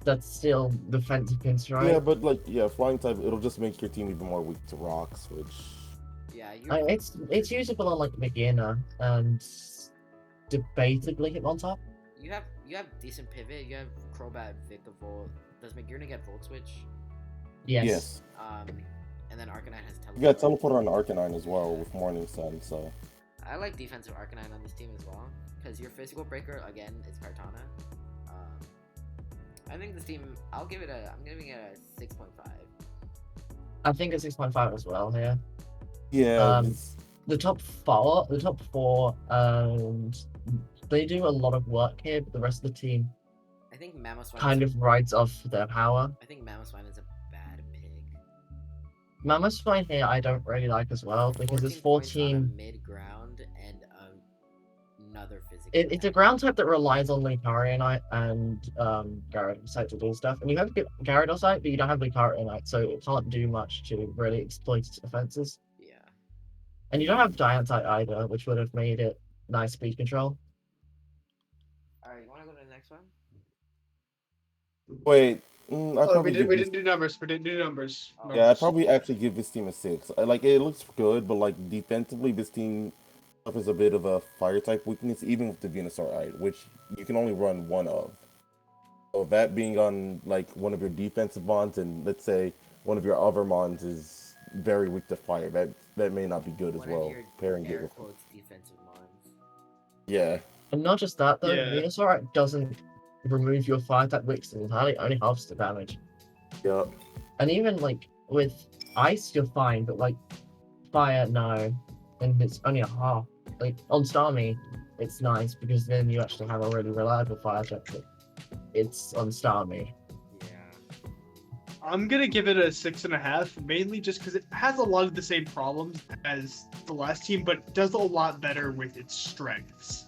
that's still defensive Pinstrike. Yeah, but like, yeah, flying type, it'll just make your team even more weak to rocks, which. Yeah, you. It's usable on like beginner and debatably Hitmontop. You have decent pivot. You have Crobat, Vikavolt. Does McGearna get Volt Switch? Yes. And then Arcanine has You got Teleport. teleport on Arcanine as well with Morning Sun, so I like defensive Arcanine on this team as well, because your physical breaker again is Kartana. I think this team. I'm giving it a 6.5. I think a 6.5 as well here. yeah. The top four, they do a lot of work here, but the rest of the team I think Mamoswine kind of rides off their power. I think Mamoswine is a bad pick. Mamoswine here I don't really like as well because it's 14. Mid ground and another physical. It's a ground type that relies on Lucarionite and Gyarados to do stuff, and you have Gyarados, but you don't have Lucarionite, so it can't do much to really exploit its defenses. Yeah. And you don't have Diantite either, which would have made it nice speed control. Alright, you wanna go to the next one? Wait, we didn't do numbers. We didn't do numbers. Oh. Yeah, I'd probably actually give this team a 6. Like, it looks good, but like defensively, this team suffers a bit of a fire type weakness, even with the Venusaur Eye, which you can only run one of. So that being on like one of your defensive mons, and let's say one of your other mons is very weak to fire, that may not be good as well. Pairing it with defensive mons. yeah. And not just that though, Yeah. Venusaur doesn't remove your fire type weakness entirely, only halves the damage. Yep. And even like with ice, you're fine, but like fire, no. And it's only a half. Like on Starmie, it's nice because then you actually have a really reliable fire type. But it's on Starmie. Yeah. I'm gonna give it a 6.5, mainly just because it has a lot of the same problems as the last team, but does a lot better with its strengths.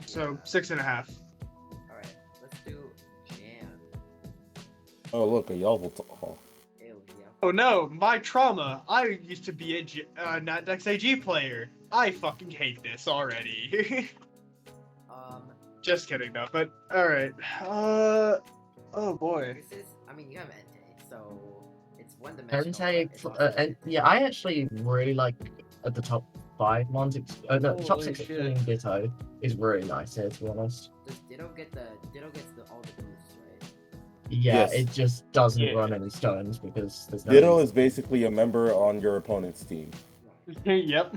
So 6.5. Alright, let's do Jam. Oh look, a Yveltal. Ew, yeah. Oh no, my trauma. I used to be a Natdex AG player. I fucking hate this already. Just kidding though, but alright. Oh boy. This is, I mean, you have Entei, so it's one dimensional. Entei, and yeah, I actually really like at the top 5 mons. No, top Holy 6 shit. including Ditto is really nice here, to be honest. Does Ditto gets all the boosts, right? Yeah, Yes. it just doesn't Yeah. run any stones because there's no. Ditto is basically a member on your opponent's team. Yep.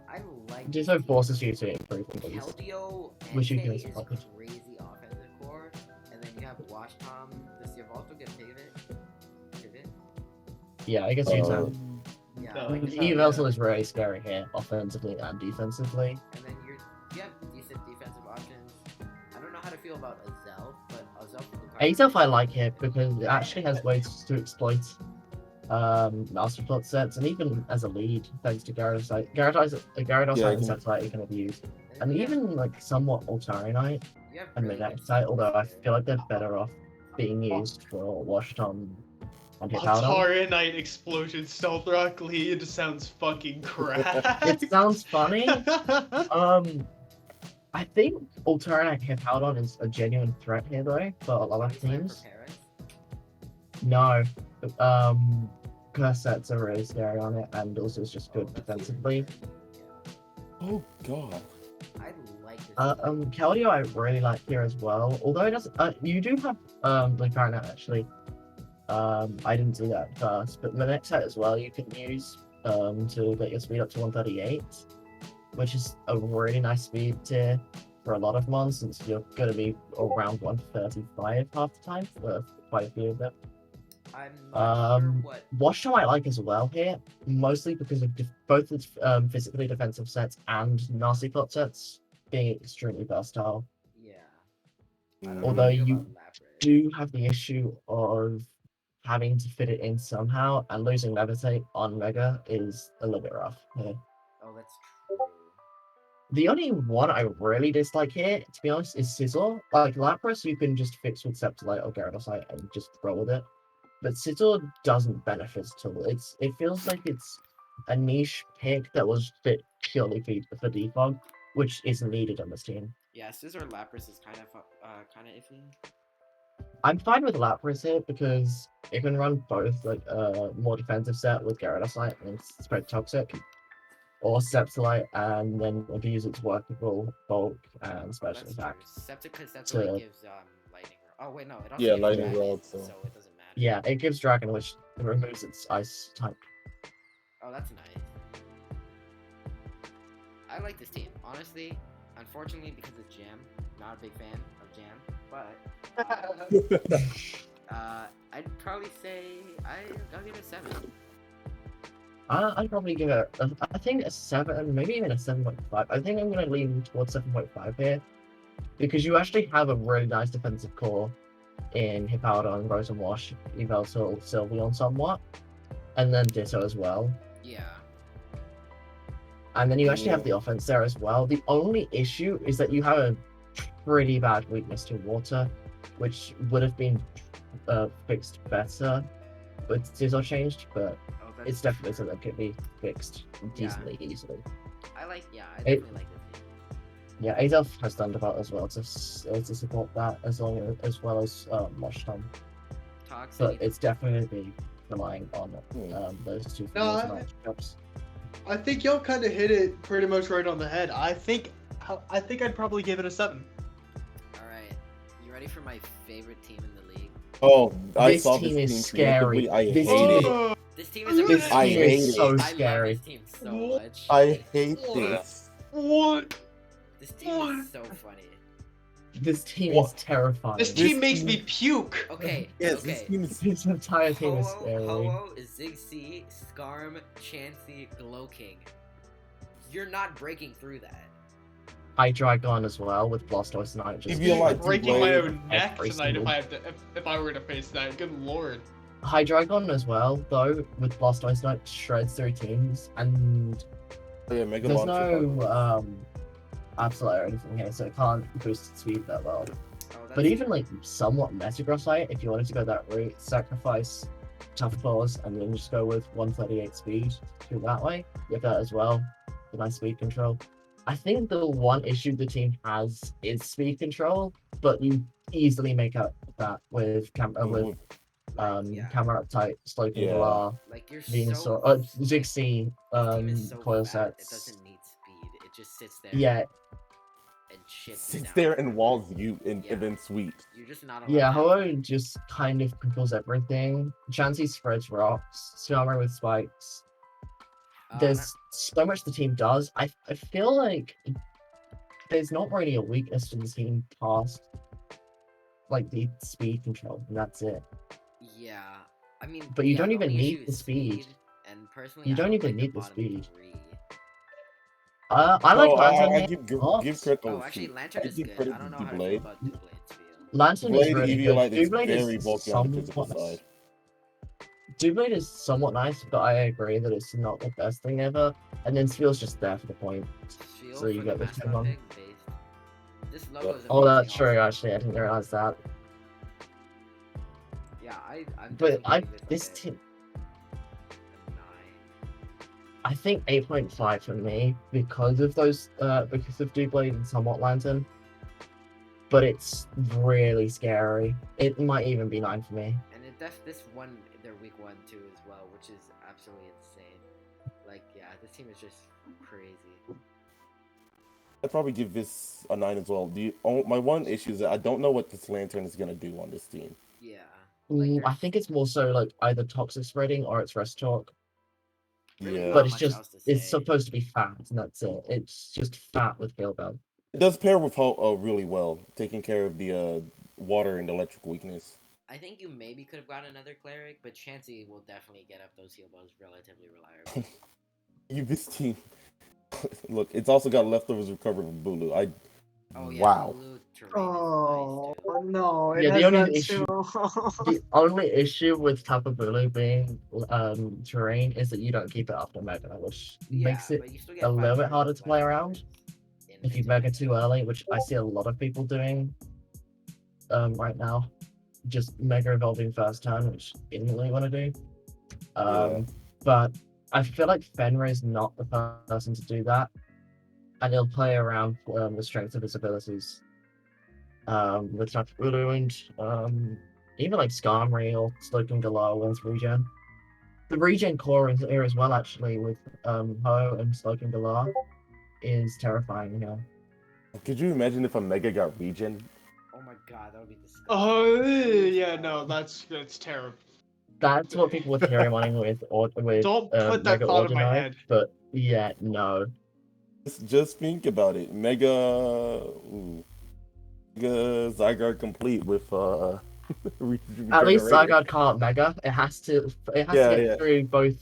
I like Ditto forces you to improve on things. Keldeo Which you Entei can is spot it. crazy offensive core, and then you have Wash Tom. Does Yveltal get pivot? Yeah, I guess you Uh, can. Yeah. No. Yveltal is very scary here, offensively and defensively. And then you have decent defensive options. I don't know how to feel about Azelf, but Azelf. Azelf I like here because it actually has ways to exploit master plot sets, and even as a lead, thanks to Gyarados Yeah, and sets that you can abuse. And even like somewhat Altarinite and Midexite, although I feel like they're better off being used for Wash Tom and Hippowdon. Altarinite explosion stealth rock lead sounds fucking crap. It sounds funny. I think Altarinite Hippowdon is a genuine threat here though for a lot of teams. No. Curse sets are really scary on it, and also it's just good defensively. Oh god. I like this. Keldeo I really like here as well. Although it doesn't, you do have Lucario actually. I didn't do that first, but the next set as well you can use to get your speed up to 138, which is a really nice speed tier for a lot of mons since you're gonna be around 135 half the time for quite a few of them. I'm not sure what. Wash Tom I like as well here, mostly because of both its physically defensive sets and nasty plot sets being extremely versatile. Yeah. I don't know Although how to feel you about Lapras. do have the issue of having to fit it in somehow, and losing Levitate on Mega is a little bit rough here. Oh, that's true. The only one I really dislike here, to be honest, is Scizor. Like Lapras, you can just fix with Septolite or Gyarados and just roll with it. But Scizor doesn't benefit at all. It feels like it's a niche pick that was fit purely for defog, which isn't needed on this team. Yeah, Scissor Lapras is kind of iffy. I'm fine with Lapras here because it can run both like more defensive set with Gyarados and Spread Toxic. or Septolite, and then abuse its workable bulk and special That's attack. true. Because Septolite So- gives lightning. Oh wait, no, it also Yeah, gives lightning dragon, rod, so- so it doesn't matter. Yeah, it gives Dragon, which removes its ice type. Oh, that's nice. I like this team, honestly. Unfortunately, because of Jam, not a big fan of Jam, but I'd probably say I'll give it a 7. I'd probably give it, I think a 7, maybe even a 7.5. I think I'm going to lean towards 7.5 here, because you actually have a really nice defensive core in Hippowdon, Rose and Wash, Yveltal, Sylveon somewhat, and then Ditto as well. Yeah. And then you actually have the offense there as well. The only issue is that you have a pretty bad weakness to water, which would have been fixed better with Ditto changed, but Oh, that's it's definitely something that could be fixed decently easily. I definitely like this team. Yeah, Adelph has Thunderbolt as well to support that as well as Wash Time. Toxic. But it's definitely relying on those two No, water matchups. I think y'all kind of hit it pretty much right on the head. I think I'd probably give it a 7. All right, you ready for my favorite team in the league? Oh, I This saw team this is team scary. preemptively. I This hate team it. Oh, This team is a This I team hate is it. so I scary. love this team so much. I hate this. what? This team is so funny. This team What? is terrifying. This team makes me puke. Okay. Yes, okay. this team is. This entire team is Ho-Oh, scary. Ho-Oh, Ziggsy, Skarm, Chansey, Glowking. You're not breaking through that. Hydreigon as well with Blastoise Knight. Just If you like Breaking my Blade, own neck every tonight single- if I were to face that. Good lord. Hydreigon as well, though, with Blastoise Knight shreds through teams, and Oh, yeah, Mega there's Launcher. no absolute or anything here, so it can't boost its speed that well. Oh, that's But even like somewhat Metagross height, if you wanted to go that route, sacrifice Tough Claws and then just go with 138 speed through that way. You have that as well, the nice speed control. I think the one issue the team has is speed control, but you easily make up that with yeah. camera uptight, Sloping Yeah. Galar, Like you're Venusaur, so. Ziggsy, This team is so coil fat, sets. It doesn't need speed. It just sits there. Yeah, And shit. Sits there and walls you, and Yeah. then sweet. You're just not allowed. yeah, to have Ho-Oh that. just kind of controls everything. Chansey spreads rocks, Skarmory with spikes. There's so much the team does. I feel like there's not really a weakness to the team past like the speed control, and that's it. Yeah, I mean, But you yeah, don't the even only need issue the is speed. And personally, You I don't don't even like need the bottom speed. 3. I like Oh, Lantern. I here give a lot. give credit. Oh, actually, Lantern I is give good. credit I don't know to how to feel Blade. about Doublade, to be honest. Lantern is Blade really good. Eviolite is Doublade very bulky on the physical somewhat side. Doublade is somewhat nice, but I agree that it's not the best thing ever. And then Spiel's just there for the point. Shield So you for get the the mascot 10 on. pick based. This logo is Oh, amazing that's true. also. Actually, I didn't realize that. Yeah, I'm But definitely giving this like team, a 9. I think 8.5 for me because of those, because of Doublade and somewhat Lantern. But it's really scary. It might even be 9 for me. And this won their week 1 too as well, which is absolutely insane. Like, yeah, this team is just crazy. I'd probably give this a 9 as well. My one issue is that I don't know what this Lantern is gonna do on this team. Yeah. Like, I there's think it's more so like either toxic spreading or it's rest talk. really Yeah. not But it's much just else to it's say. supposed to be fat, and that's it. It's just fat with Kill Bell. It does pair with Ho really well, taking care of the water and electric weakness. I think you maybe could have gotten another cleric, but Chansey will definitely get up those heal balls relatively reliably. This team. Look, it's also got leftovers recovered from Bulu. Oh yeah, Wow. blue terrain Oh is nice too. no! It Yeah, the has only that issue- too. The only issue with Tapu Bulu being terrain is that you don't keep it after Mega, which makes it but you still get a little 5 bit turns harder of to play life around in if you Mega Mega too early, which I see a lot of people doing right now. Just Mega evolving first turn, which I didn't really want to do. But I feel like Fenrir is not the person to do that, and he'll play around the strength of his abilities. With Tapu Bulu and even like Skarmory or Slocum Galar wins regen. The regen core is here as well, actually, with Ho and Sloping Galar is terrifying. Yeah, Could you imagine if a Mega got regen? Oh my god, that would be disgusting. Oh yeah, no, that's terrible. that's what people were theory mining with Don't put that Mega thought in my Ordinary. head. But yeah, no. Just think about it. Mega Zygarde complete with At least regenerator. Zygarde can't Mega. It has to get through both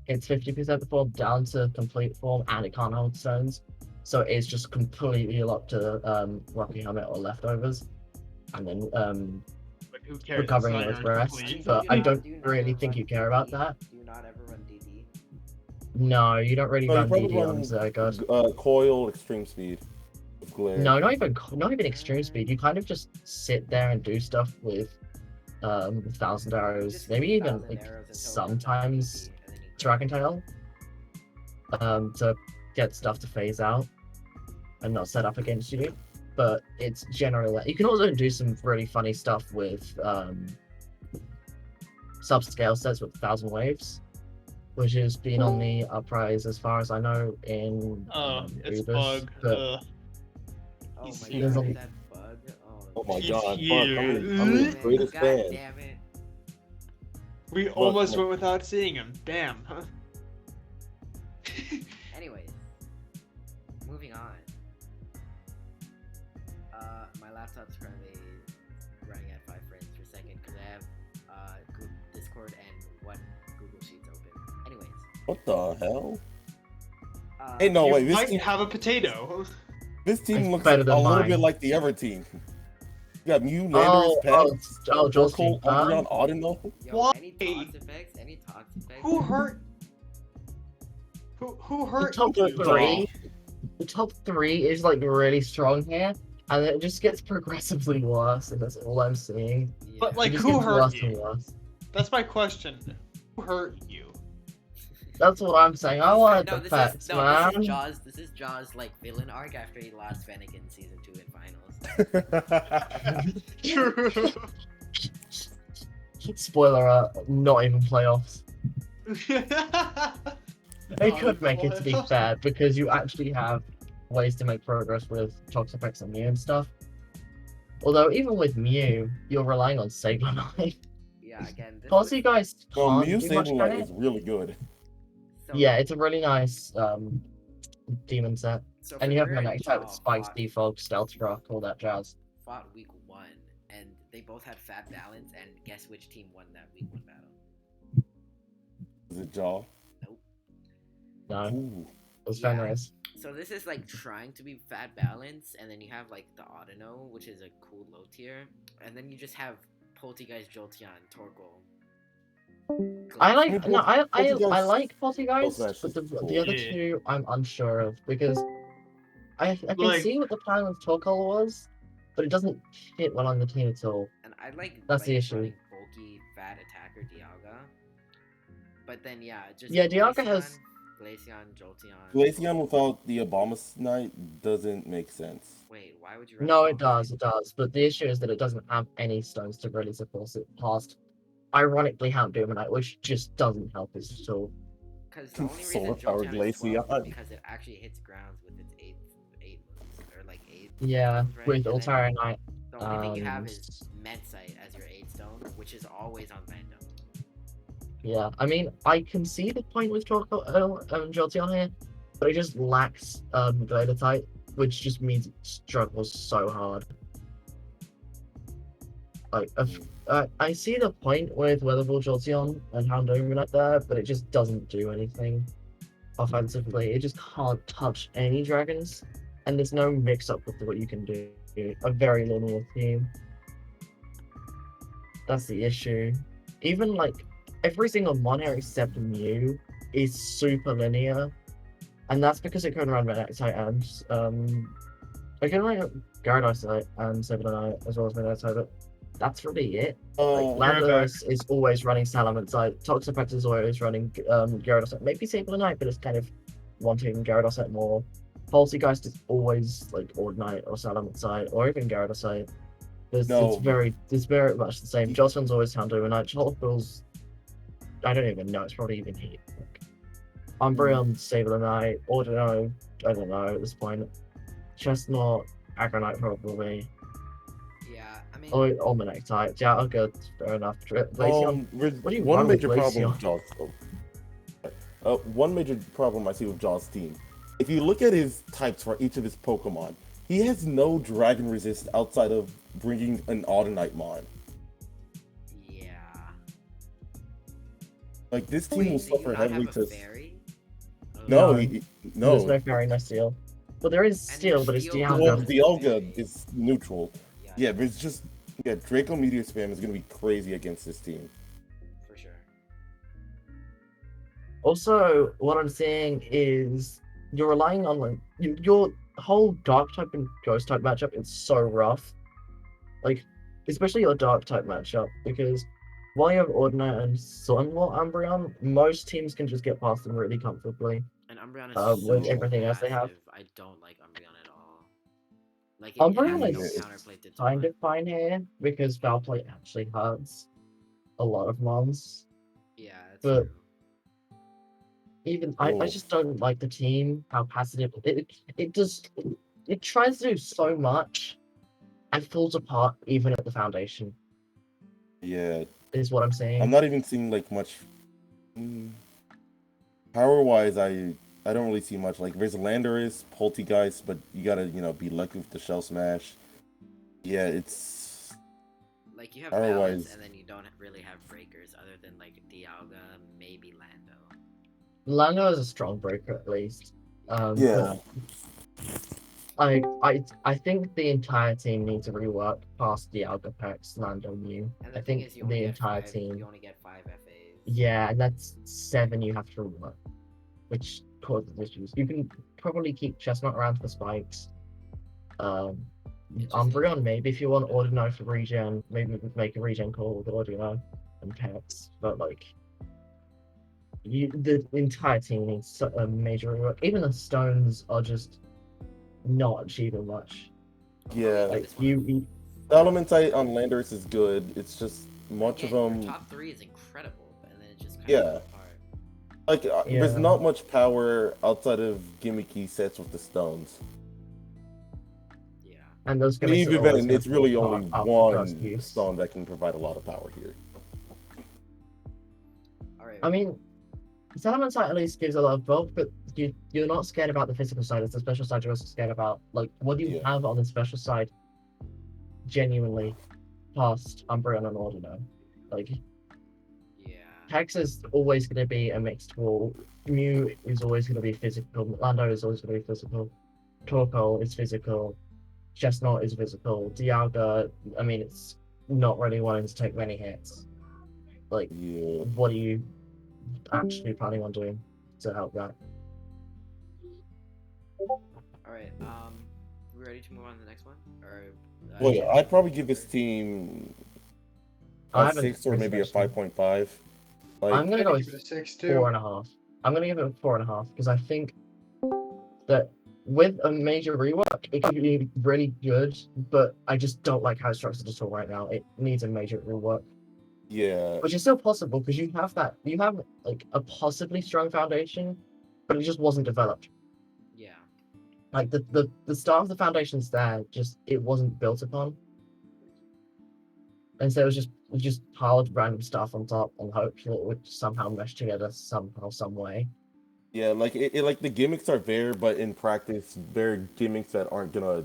its 50% form down to complete form, and it can't hold stones. So it's just completely locked to Rocky Helmet or leftovers, and then But who cares? recovering It's with not rest. complete. But I don't Do you really never think run you care about DD? that. Do you not ever run DD? No, you don't really No, you run probably DD on run Zygarde. Coil Extreme Speed with Glare. No, not even extreme speed. You kind of just sit there and do stuff with 1,000 arrows, Just maybe keep even 1,000 like arrows until it runs out of sometimes DD, and then you Dragon Tail to get stuff to phase out and not set up against you. But it's generally you can also do some really funny stuff with subscale sets with 1,000 waves, which has been on the uprise as far as I know in It's Ubis, bug. but Oh He's my here. god, that bug. Oh my He's god, Buck, here. I'm his greatest God fan. damn it. We almost went without seeing him. Damn, huh? Anyways, moving on. My laptop's currently running at 5 frames per second because I have Discord and 1 Google Sheets open. Anyways. What the hell? Hey, no, You wait, this might team, have a potato. this team It's looks better a than little mine. bit like the other team. You got Mew, Landorus, Pets, Joel's Oracle, team. Umbreon, Audino. Yo, Why? any tox effects? Any tox effects? Who hurt? Who The hurt top you? three, the top 3 is like really strong here, and it just gets progressively worse, and that's all I'm seeing. Yeah. But It like, just who gets hurt worse and you? worse. That's my question. Who hurt you? That's what I'm saying. I want no, the this facts, is no, man. this is Jaws like villain arc after he lost Fennekin in season 2 in finals. Spoiler alert, not even playoffs. They Not could even make it, to be playoffs. fair, because you actually have ways to make progress with Toxapex and Mew and stuff. Although, even with Mew, you're relying on Sableye. Yeah, again. This Plus, you guys Well, can't Mew do much Sableye credit. is really good. So, Yeah, it's a really nice demon set. so And you have Fenrir and Magnetic type with Jaw Spikes, fought- Default, Stealth Rock, all that jazz. fought week 1, and they both had fat balance, and guess which team won that week 1 battle? Is it Jaw? No, Ooh. it was Yeah. Fenris. So this is like trying to be fat balance, and then you have like the Audino, which is a cool low tier, and then you just have Poltegeist, Jolteon, Torkoal. I like Poltegeist- no, I Poltegeist- like Poltegeist, Smash but is the cool. other Yeah. 2 I'm unsure of because I can Like- see what the plan with Torkoal was, but it doesn't fit well on the team at all. And I like That's the like, issue. running bulky fat attacker Dialga, but then just Dialga has- Glaceon, Jolteon. Glaceon without the Abomasnight doesn't make sense. Wait, why would you? Run No, it Abomasnight? does. But the issue is that it doesn't have any stones to really support it past, ironically, Hound Dominite, which just doesn't help us at all. Because the only reason Solar Power Jolteon is 12 is Glaceon. because it actually hits grounds with its 8 moves, or like 8. Yeah, moves, right? with And then Altaria Knight. The only thing you have is Medsight as your 8 stone, which is always on random. Yeah, I mean, I can see the point with Jolteon here, but it just lacks Glider type, which just means it struggles so hard. Like, I see the point with Weatherball Jolteon and Hound Dominite there, but it just doesn't do anything offensively. It just can't touch any dragons, and there's no mix-up with what you can do. A very linear team. That's the issue. Even, like, every single Monair except Mew is super linear, and that's because it can run Magnetic and it can run Gyarados and Sableye as well as Magnetic, but that's really it. Like, right Landorus is always running Salamence, Toxapex is always running Gyarados, maybe Sableye, but it's kind of wanting Gyarados more. Poltegeist is always like Ordinite or Salamence or even Gyarados. No. It's very much the same. Jolteon's always Hound Dominite. Jolteon's I don't even know. It's probably even here. Umbreon, Saber Knight, Ordino, I don't know at this point. Chestnut, Aggronite probably. Yeah, I mean, Or Almanac type. Yeah, oh good, fair enough. Glaceon, what do you one run with major problem Glaceon? with Jaws. One major problem I see with Jaws' team. If you look at his types for each of his Pokemon, he has no Dragon Resist outside of bringing an Audinite Mon. yeah. Like this team Wait, will do you suffer not heavily have a to. fairy? No, No. He, There's no. no Fairy, no Steel. Well, there is And Steel, your but it's Steel Well, Dialga. Dialga is neutral. Yeah, Yeah, but it's just Draco Meteor spam is gonna be crazy against this team. for sure. Also, what I'm saying is you're relying on like your whole Dark type and Ghost type matchup is so rough. Like, especially your Dark type matchup, because while you have Ordinate and somewhat Umbreon, most teams can just get past them really comfortably. And Umbreon is With so everything else they have. passive. I don't like Umbreon at all. Like, it has Umbreon no is counterplay to kind Taunt. of fine here because Foul Play actually hurts a lot of mons. Yeah, it's But true. even I Oh. just don't like the team, how passive it tries to do so much and falls apart even at the foundation, Yeah, is what I'm saying. I'm not even seeing like much. Power-wise, I don't really see much. Like there's Landorus, Poltegeist, but you gotta be lucky with the Shell Smash. Yeah, it's Like, you have Otherwise- balance, and then you don't really have breakers other than, like, Dialga, maybe Lando. Lando is a strong breaker at least. yeah. I think the entire team needs to rework past the Dialga packs, Lando Mew. And the I thing think is, you only the get entire five, team. You only get 5 FAs. Yeah, and that's 7 you have to rework, which causes issues. You can probably keep Chestnut around for spikes. It just Umbreon, needs- maybe if you want Ordino for regen, maybe we could make a regen call with Ordino and Pets, but like, the entire team needs a major rework. Even the stones are just not achieving much. Yeah. Like, This one- you The Elementite on Landorus is good. It's just much Again, of your them. top 3 is incredible, and then it just kind Yeah. of falls apart. Like there's Yeah. not much power outside of gimmicky sets with the stones. Yeah. and those And gimmicks are even always then, it's gonna really fall only apart after first one use. stone that can provide a lot of power here. Alright. I mean, Settlement Site at least gives a lot of bulk, but you're not scared about the physical side. It's the special side you're also scared about. Like, what do you Yeah. have on the special side genuinely past Umbreon and Ordino? Like, yeah. Hex is always going to be a mixed wall. Mew is always going to be physical. Lando is always going to be physical. Torkoal is physical. Chestnut is physical. Dialga, I mean, it's not really wanting to take many hits. Like, Yeah. what are you actually planning on doing to help that? Alright, we ready to move on to the next one? Or Well, yeah, I'd probably give this team I a haven't 6 or maybe a researched them. 5.5. Like, I'm gonna go give with it a 6 too. 4.5. I'm gonna give it 4.5 because I think that with a major rework, it could be really good, but I just don't like how it's structured at all right now. It needs a major rework, yeah, which is still possible because you have like a possibly strong foundation, but it just wasn't developed. yeah. Like the start of the foundation's there, just it wasn't built upon. And so it was just piled random stuff on top and hoped that it would somehow mesh together somehow, some way. yeah. Like like the gimmicks are there, but in practice, they're gimmicks that aren't gonna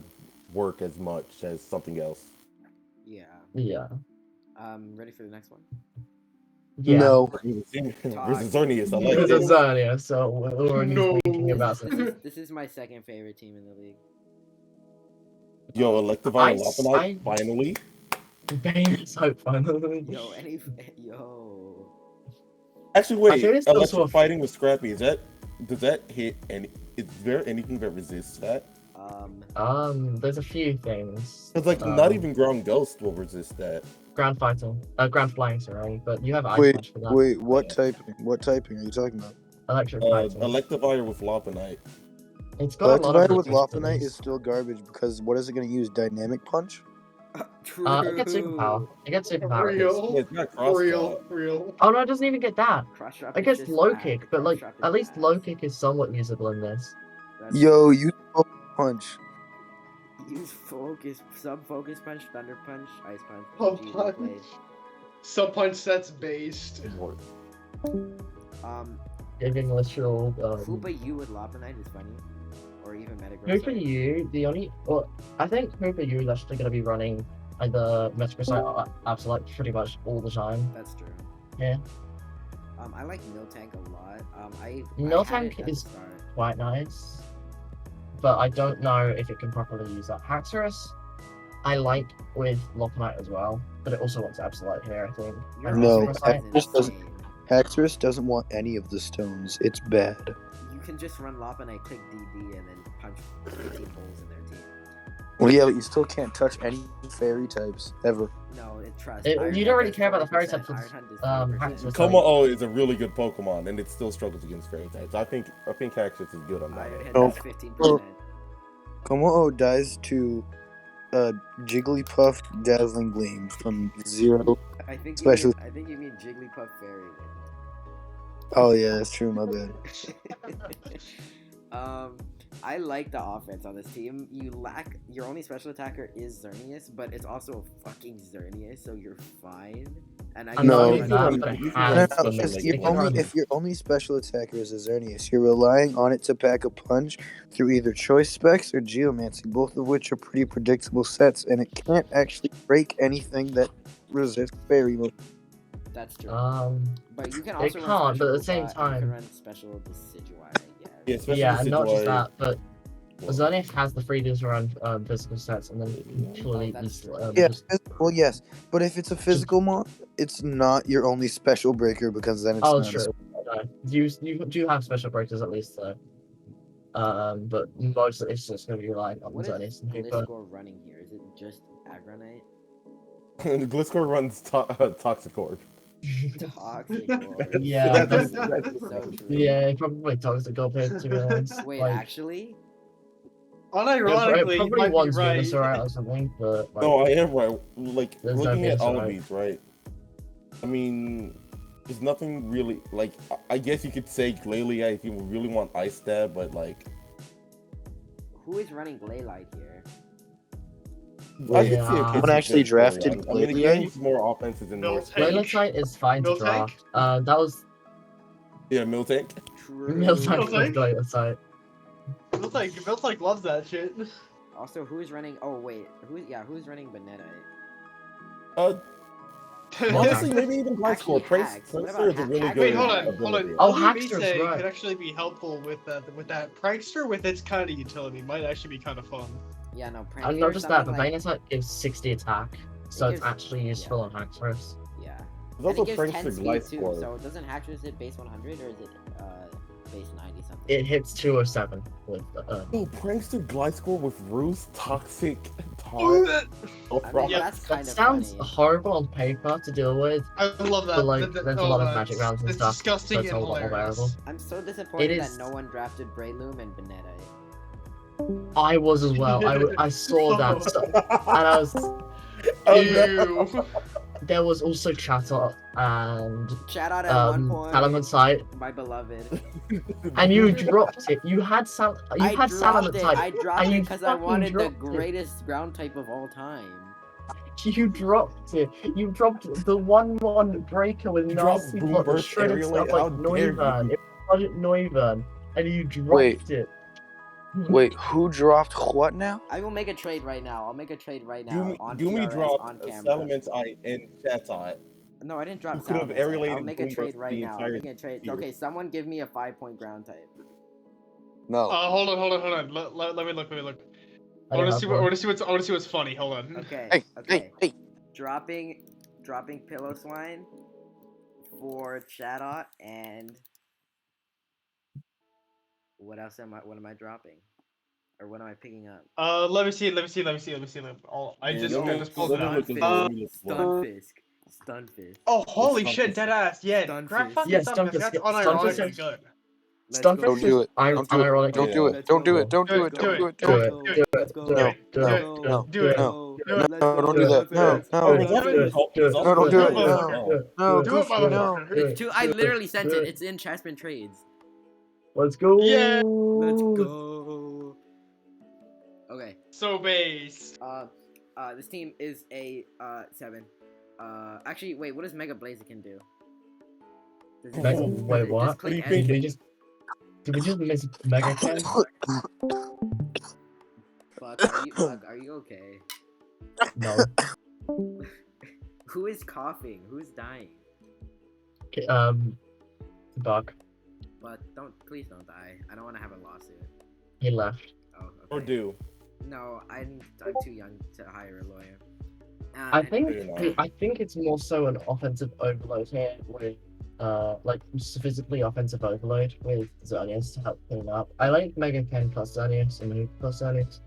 work as much as something else. Yeah. Yeah. Ready for the next one? Yeah. No. Versus Xerneas, I like Because it. it's Zarnia, so we're already No. thinking about This is my second favorite team in the league. Yo, Electivire and I- Lopunite, finally. Bane so finally. Yo. Actually, I wait. feel it's still Electric sort of- fighting with Scrappy. Does that hit any? Is there anything that resists that? There's a few things. Because like not even Ground Ghost will resist that. ground fighting, ground flying, sorry, but you have Ice Wait, Punch for that. wait, what typing? What typing are you talking about? Electric fighting. Electivire with Lopunite. It's got a lot of Electivire with resistance. Lopunite is still garbage because what is it going to use? Dynamic Punch? It gets superpower. It gets superpower. Real. Yeah, it's not cross Real. Real. Oh no, it doesn't even get that. Crush Up It is gets just low bad. kick, but Crush like Up is at least bad. low kick is somewhat usable in this. That's Yo, you punch. use focus, sub focus punch, thunder punch, ice punch, Sub PG punch. replay. Sub punch sets based. Giving literal. Hoopa U with Lopunite is funny, or even Metagross. Hooper U, the only. Well, I think Hooper U is actually going to be running either Metagross or Absolute pretty much all the time. That's true. Yeah. I like Miltank a lot. I had Miltank it at the is start. quite nice, but I don't know if it can properly use that. Haxorus, I like with Lopunite as well, but it also wants Absolute here, I think. Your And No, offense Haxorus, is Haxorus doesn't- insane. Haxorus doesn't want any of the stones. It's bad. You can just run Lopunite, click DD, and then punch 15 holes in their team. Well, yeah, but you still can't touch any fairy types ever. No, trust. You Iron don't Hunt really is care about the fairy 40%, types with, Iron Hunt is Haxorus. 40%. Como-O is a really good Pokemon, and it still struggles against fairy types. I think Haxorus is good on that. Iron Hunt Oh. is 15%. Como-O dies to Jigglypuff Dazzling Gleam from 0. I think Special- you mean Jigglypuff Fairy Wind. Oh, yeah, that's true, my bad. I like the offense on this team. Your only special attacker is Xerneas, but it's also a fucking Xerneas, so you're fine. And I No, can no, run but it Xerneas. has No, the if your only special attacker is a Xerneas, you're relying on it to pack a punch through either Choice Specs or Geomancy, both of which are pretty predictable sets, and it can't actually break anything that resists Fairy Move. That's true. But you can it also can't, run but at the special same Robot, and you time- can run special Decidueye, I guess. Yeah, especially Yeah, and not just Decidueye. that, but Xerneas has the freedom to run physical sets, and then usually that's these, true. Yeah, just- well, yes, but if it's a physical mon, it's not your only special breaker because then it's Oh, not. true. No, you do have special breakers at least though. But most it's just gonna be relying on What is Xerneas and Hooper. Gliscor running here? Is it just Agronite? Gliscor runs Toxicorp. Toxic Lord. Yeah, That's- so that's- true. Yeah, probably toxic Goldberg to be honest. Wait, like, actually? Unironically, it you probably might be wants right. Venusaur out or something, but like, No, I am right. Like, There's looking no at all Venusaur, of right? these, right? I mean, there's nothing really, like, I guess you could say Glalie if you really want Ice Stab, but, like, Who is running Glaylite here? I could see a Yeah. case Someone with actually Glalie. drafted I mean, Glalie? again, it's more offenses and more Miltank. speed. Glaylite is fine to Miltank? draft. That was Yeah, Miltank. True. Miltank was Miltank? Glaylite. Miltank loves that shit. Also, who is running? Oh wait, who's running Banetite? Honestly, maybe even Gliscor. Actually, Hax. What Prankster is a about really Hax? good Wait, hold on. ability. Oh, Haxor's Haxor's right. could actually be helpful with that. Prankster with its kind of utility might actually be kind of fun. Yeah, no. Prank And not or just that, but something like- Venusaur gives 60 attack, so it's gives- actually useful on Haxorus. Yeah. There's And also it gives 10 Prankster speed too, Gliscor. so doesn't Haxorus hit base 100 or is it base 90 something? It hits 207 with Oh, Prankster Gliscor with Roost, Toxic, Taunt, I mean, Yeah, that's kind That of sounds funny. horrible on paper to deal with. I love that. But, like, there's a lot of magic rounds and it's stuff, disgusting so it's and a lot more hilarious. variable. I'm so disappointed It that is- no one drafted Breloom and Banetite. I was as well. I saw that, and I was. Ew. There was also Chatot and Shout out at one point. Salamon Sight, My beloved. and you dropped it. You had Salamon I dropped Sight. it. I dropped and it you because I fucking wanted the dropped it. greatest ground type of all time. You dropped it. You dropped the 1/1 breaker with dropped nasty Boom plot that Burst shredded Aerial, stuff how like dare Noivern. you. It was Budget Noivern, and you dropped Wait. it. Wait, who dropped what now? I will make a trade right now. I'll make a trade right now on Gumi PRS dropped on camera. Salamence Eye and Chatot. No, I didn't drop You could have Salamence. I'll aerialated make a Boom trade Burst right the now. I'm entire making a trade. year. Okay, someone give me a 5-point ground type. No. Hold on. Let me look. I I want don't to see have what. I one. want to see what's funny. Hold on. Okay. Okay. Hey. Dropping Pillow Swine for Chatot and what else am I dropping? Or what am I picking up? Let me see. I just pulled it out. Stunfisk. Oh, holy Stunfisk. shit, deadass. Yeah, Stunfisk. grab fucking Yeah, Stunfisk. That's Stunfisk. unironically Stunfisk. good. Let's Stunfisk go. Don't do it. is Don't do it. ironic. Don't Yeah. do it. Don't do it. Don't do it. Do Don't it. do it. Do Don't it. do it. Do it. Do it. Let's go. Do it. Do No. it. No. Do No. it. No. Do it. Let's No. go. Don't do that. No. Oh, No. he's also, Do it. he's No. also Don't do it. playing No. now. No. Do it, Goofy. No. motherfucker. It's two. I literally sent it. It's in Chespin trades. Let's go. Yeah. Let's go. Okay. So base. This team is a 7. Actually, wait. What does Mega Blaziken do? Does it Mega- just- does wait, it what? Just click What do you anything? Did we just miss Mega Ken? Fuck, are you okay? No. Who is coughing? Who's dying? Buck. But please don't die. I don't want to have a lawsuit. He left. Oh, okay. Or do. No, I'm too young to hire a lawyer. I think Fair enough. I think it's more so an offensive overload here with like physically offensive overload with Xerneas to help clean up. I like Mega Ken plus Xerneas and Move plus Xerneas.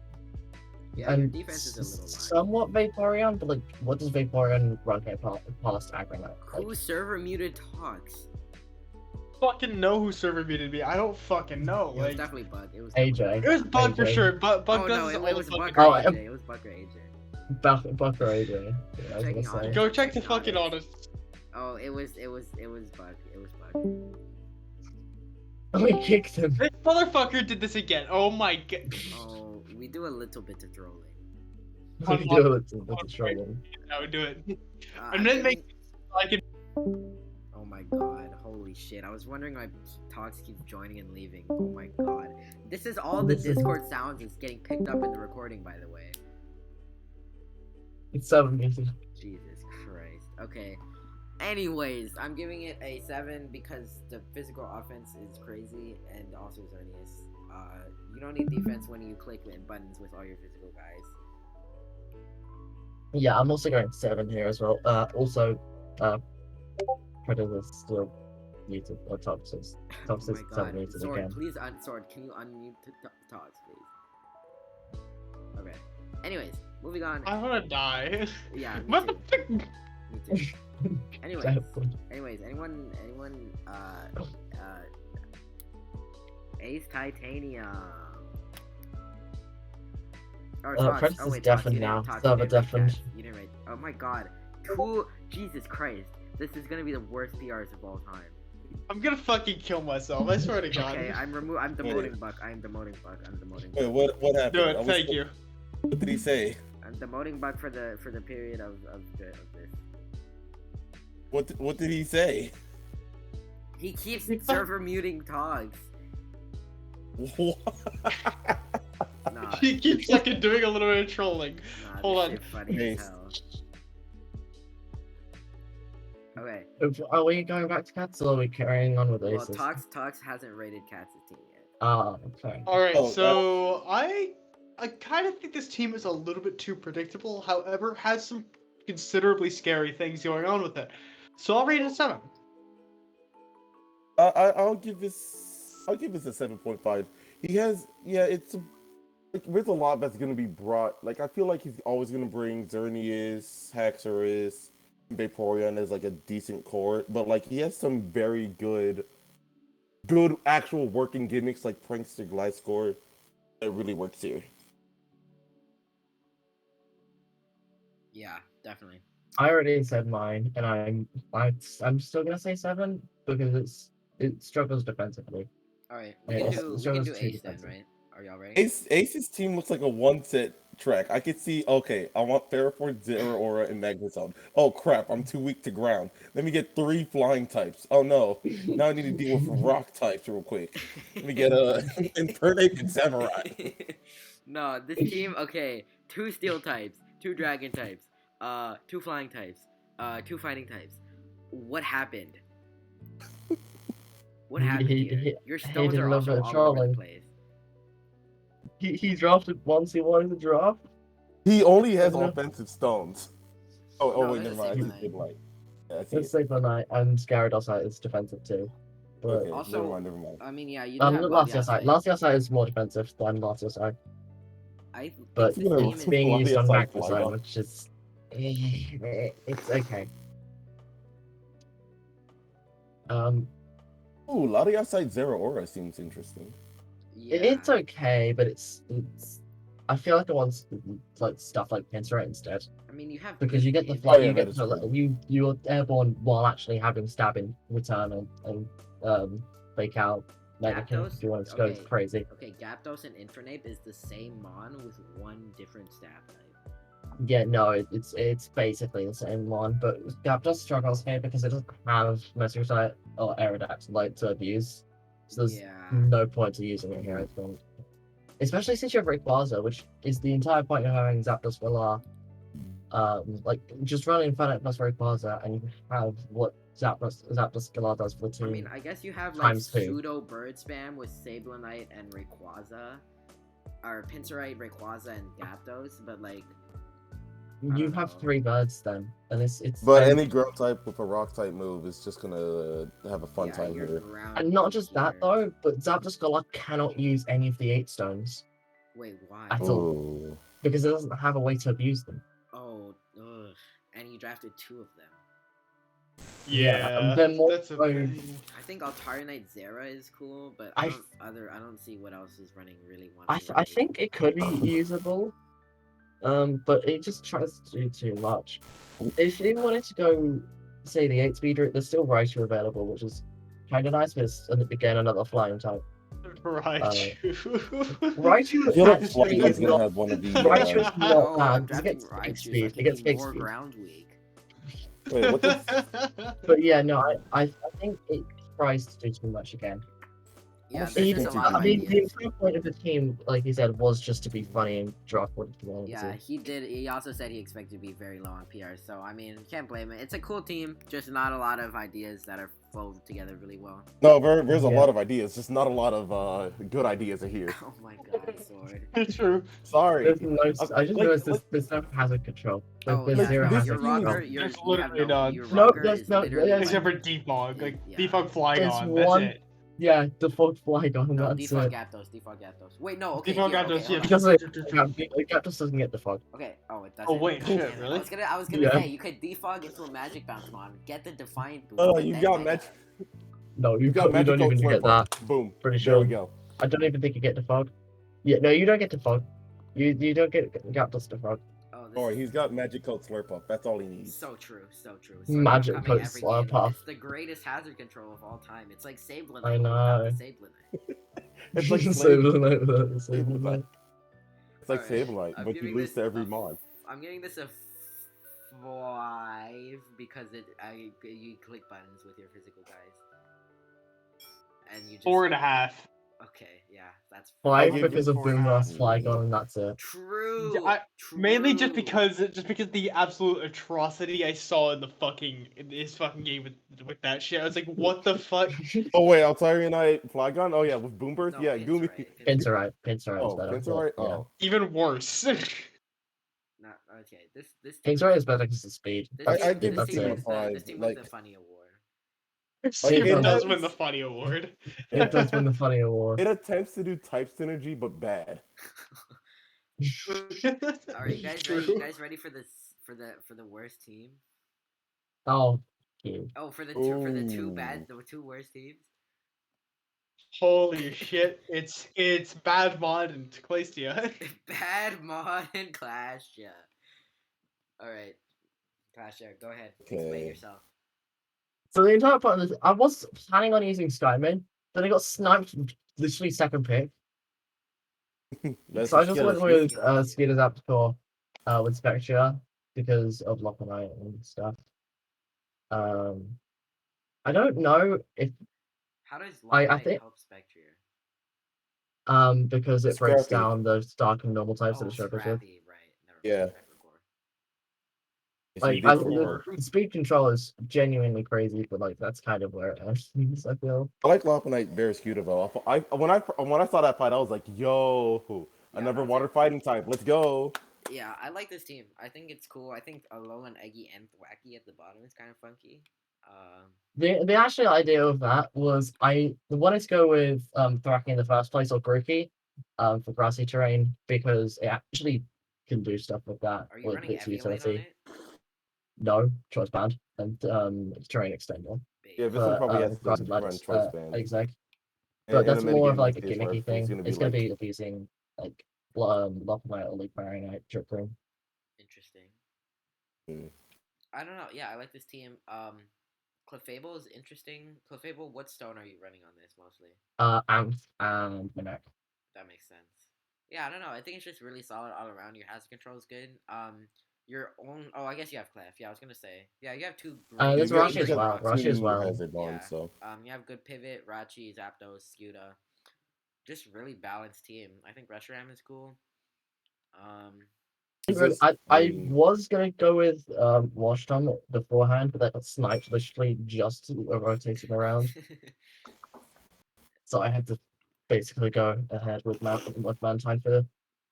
Yeah, your And defense is a little light. somewhat Vaporeon, but like what does Vaporeon run here past aggro now? Who server muted talks? Fucking know who server muted me. I don't fucking know. It was Like definitely Bug. It was AJ. it was Bug for AJ. sure. But Bug Oh does no, this it all was the Bug fucking or Oh, AJ. It was Bug or AJ. Buck or AJ. Yeah, I was Checking gonna say. on Go check the Checking fucking honest. honest. Oh, it was Bug. It was Bug. We kicked him. This motherfucker did this again. Oh my god. Oh, we do a little bit of trolling. We do it with the trolling. I would do it. I'm then make- I can. Oh my god, holy shit. I was wondering why talks keep joining and leaving. Oh my god. This is all the This is- Discord sounds is getting picked up in the recording, by the way. It's 7 meters. Jesus Christ. Okay. Anyways, I'm giving it a 7 because the physical offense is crazy and also Xerneas. You don't need defense when you click buttons with all your physical guys. Yeah, I'm also going 7 here as well. Also, Predator's still muted, or top 6. Top Oh 6, my 7 god. muted Sword, again. please, Sword, can you unmute talks, please? Okay. Anyways, moving on. I wanna die. Yeah, me too. Motherfucker. Me too. Anyways, anyone, Ace Titanium. Or Tots. Prince Oh is wait, Tots, deafened you didn't- now. Tots, Server you didn't write deafened. cats. You didn't write. Oh my god. Jesus Christ. This is gonna be the worst PRs of all time. I'm gonna fucking kill myself. I swear to God. Okay, I'm demoting Buck. I'm demoting Buck. I'm demoting Wait, Buck. what happened? Do I it. was- Thank you. What did he say? I'm demoting Buck for the period of this. What did he say? He keeps server muting Togs. What? Nah, He keeps fucking doing a little bit of trolling. nah, Hold this on. shit funny Nice. as hell. Okay. Are we going back to cats or are we carrying on with Well, aces? Tox hasn't rated Cats' team yet. Ah, okay. Alright, Oh, so I kind of think this team is a little bit too predictable, however, has some considerably scary things going on with it. So I'll rate it a 7. I'll give this a 7.5. He has it's like there's a lot that's gonna be brought. Like I feel like he's always gonna bring Xerneas, Haxorus, Vaporeon as like a decent core, but like he has some very good actual working gimmicks like Prankster Gliscor that really works here. Yeah, definitely. I already said mine, and I'm still gonna say 7 because it struggles defensively. All right, Yeah, we it's- can it's do almost too Ace then, defensive. right? Are y'all ready? Ace's team looks like a one-set track. I could see, okay, I want Ferrothorn, Zero Aura, and Magneton. Oh crap, I'm too weak to ground. Let me get 3 flying types. Oh no, now I need to deal with rock types real quick. Let me get Infernape and Samurai. No, this team. Okay, 2 steel types, 2 dragon types, 2 flying types, 2 fighting types. What happened? What happened here? Your stones did a are little also bit of all over the trolling. place. He drafted once he wanted to draft. He only has Doesn't it? offensive stones. Oh No, wait, that's never a mind. I Sableye. see Sableye. Yeah, I see Let's it. say for night, and Gyarados is defensive too. But Okay, Also- never mind. I mean, yeah, you do have Latias Latias. Latias is more defensive than Latias, I think but this Yeah, team it's is being used on Latias Magneton, Flygon. which is it's okay. Ooh, Latias side Zero Aura seems interesting. Yeah. It's okay, but it's. I feel like I want like stuff like Pincer instead. I mean, you have Because you get the Pincer. flight, yeah, you that get is the, true. you're airborne while actually having stab in return and fake out mannequin Zapdos. if you want to go Okay. crazy. Okay, Zapdos and Infernape is the same mon with one different stab type. Yeah, no, it's basically the same one, but Zapdos struggles here because it doesn't have Meteorite or Aerodax like to abuse, so there's Yeah. no point to using it here. I think, especially since you have Rayquaza, which is the entire point of having Zapdos Galar. Like just run Infinite plus Rayquaza, and you have what Zapdos Galar does for the team. I mean, I guess you have like Times two. pseudo bird spam with Sablonite and Rayquaza, or Pincerite, Rayquaza, and Zapdos, but like You don't have know. 3 birds then, and it's But and, any ground type with a rock type move is just gonna have a fun yeah, time you're here. ground and not weak just that here. though, but Zapdos Galar cannot use any of the 8 stones Wait, why? at all Ooh. because it doesn't have a way to abuse them. Oh, ugh. And you drafted 2 of them. Yeah, they're more that's a so- thing. I think Altarinite Zera is cool, but I I don't see what else is running really one. I think it could be usable, but it just tries to do too much. If you wanted to go, say the 8 speed route, there's still Raichu available, which is kind of nice, but it's again another flying type. Raichu. Raichu I feel like actually Flygon is is gonna not. have one of the. Raichu is not Oh, I'm bad because it drafting gets 6 Raichu, so speed. I'm It gets thinking 6 more speed. ground weak. Wait, what the? But yeah, no, I think it tries to do too much again. Yeah, Almost there's Even, just a lot of I mean, the ideas. entire point of the team, like you said, was just to be funny and drop what you wanted Yeah, to. he did. He also said he expected to be very low on PR, so I mean, can't blame it. It's a cool team, just not a lot of ideas that are flowed together really well. No, there's a Yeah. lot of ideas, just not a lot of good ideas are here. Oh my god, Sword. True. Sorry. There's no, I just Like- noticed like- there's no hazard control. Oh There's yeah, zero no, this your hazard team- rocker, control. your There's you have literally no, none. your No, rocker there's is no- literally there's- Except like, for Defog, like yeah. Defog There's Flygon, one- that's it. Yeah, default Flygon, no, that's default it. Zapdos, default Zapdos. Wait, no, okay, Default here, Zapdos, okay, yeah. hold on. Because Gyarados doesn't get defog. Okay, oh, it doesn't. Oh, wait, God shit, damn it. really? I was gonna Yeah. say you could defog into a Magic Bounce mon, get the Defiant boost. Oh, and you then got Mega. No, You got you don't Magical even get Slurp up. that. Boom. Pretty There sure. we go. I don't even think you get defog. Yeah, no, you don't get defog. You don't get Gyarados defog. Oh, this Alright, is he's got Magic Coat Slurp up. That's all he needs. so true, so true. Magic coming Coat every Slurp game. up. It's the greatest hazard control of all time. It's like Sablonite I without the know. Sablonite. It's like Sablonite without the Sablonite. Sablonite. It's like Alright, Sablonite, I'm but you giving lose this to every a mod. I'm giving this a 5 because you click buttons with your physical guys, and you just 4.5. Okay, yeah, that's I 5 give because you of 4.5. Boombox Flygon, and that's it. True. Yeah, true. Mainly just because the absolute atrocity I saw in this fucking game with that shit. I was like, what the fuck? Oh wait, Altarinite Flygon? Oh yeah, with Boom Burst? No, Yeah, Gumi. Pincerite is Oh, better. Pincerite? Yeah. Oh. Even worse. Not okay. This team Pincerite is better because of speed. This I- team, I'd give this this team team a wins 5, this team like- wins the funny award. Like, It it does does- win the funny award. It does win the funny award. It attempts to do type synergy, but bad. All right, you guys True. ready? You guys ready for this for the worst team? Oh, cute. Oh, for the two worst teams. Holy shit! It's Bad Mod and Teclastia. Bad mod and Clash, yeah. All right, Clash, yeah, go ahead. Explain Okay. yourself. So the entire part of this, I was planning on using Skyman, then I got sniped literally second pick. That's So I the just skillet. went with Skeeter's Aptor with Spectra because of Lockernite and stuff. I don't know if How does I Lockbite think- help Spectre? because it breaks Scrappy. down the dark and normal types that Oh, it shows with. Scrappy, right? Never mind, Yeah. I forgot. So you Like did I, before. the speed control is genuinely crazy, but like that's kind of where it ends, I feel. I like Lopunite very cute though. When I saw that fight, I was like, yo, Yeah, another that's water it. fighting type. Let's go. Yeah, I like this team. I think it's cool. I think Alolan, Eggy, and Thwacky at the bottom is kind of funky. The actual idea of that was I wanted to go with Thwacky in the first place or Grookey for grassy terrain because it actually can do stuff with that. Are you with running its Eviolite on utility. it? No, choice band and terrain extender. Yeah, base. this one but probably has Cross to and run Ledge, choice band. exactly. And But in that's a more of metagame like like a this, where gimmicky everything's thing. gonna be It's gonna like, be abusing like Lockmite or League Baronite Drip Room. Interesting. hmm. I don't know. Yeah, I like this team. Clefable is interesting. Clefable, what stone are you running on this mostly? Amph and Minek. That makes sense. Yeah, I don't know. I think it's just really solid all around. Your hazard control is good. Your own. Oh, I guess you have Clef. Yeah, I was gonna say. Yeah, you have two great. There's You Great Rashi guys as got well. hitboxes. Rashi as two well. hazard on, Yeah. so You have good pivot. Rachi, Zapdos, Scuda. Just really balanced team. I think Reshiram is cool. Um. is this? I was gonna go with Wash Tom beforehand, but that got sniped literally just rotating around. So I had to basically go ahead with Mantine for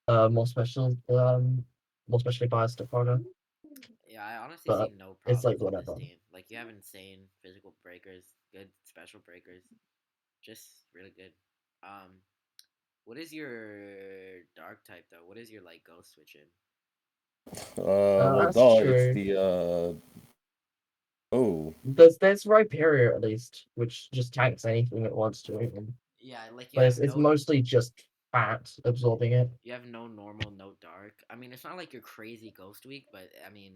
more more specially biased Dakota. Yeah, I honestly see But no it's like problems with this whatever. team. Like you have insane physical breakers, good special breakers, just really good. Um, what is your dark type though? What is your like ghost switch in? Well, That's duh, it's true. the oh, There's Rhyperior at least, which just tanks anything it wants to. Yeah, like you But have it's no mostly just fat absorbing it. you have no normal, no dark. I mean, it's not like you're crazy ghost weak, but I mean,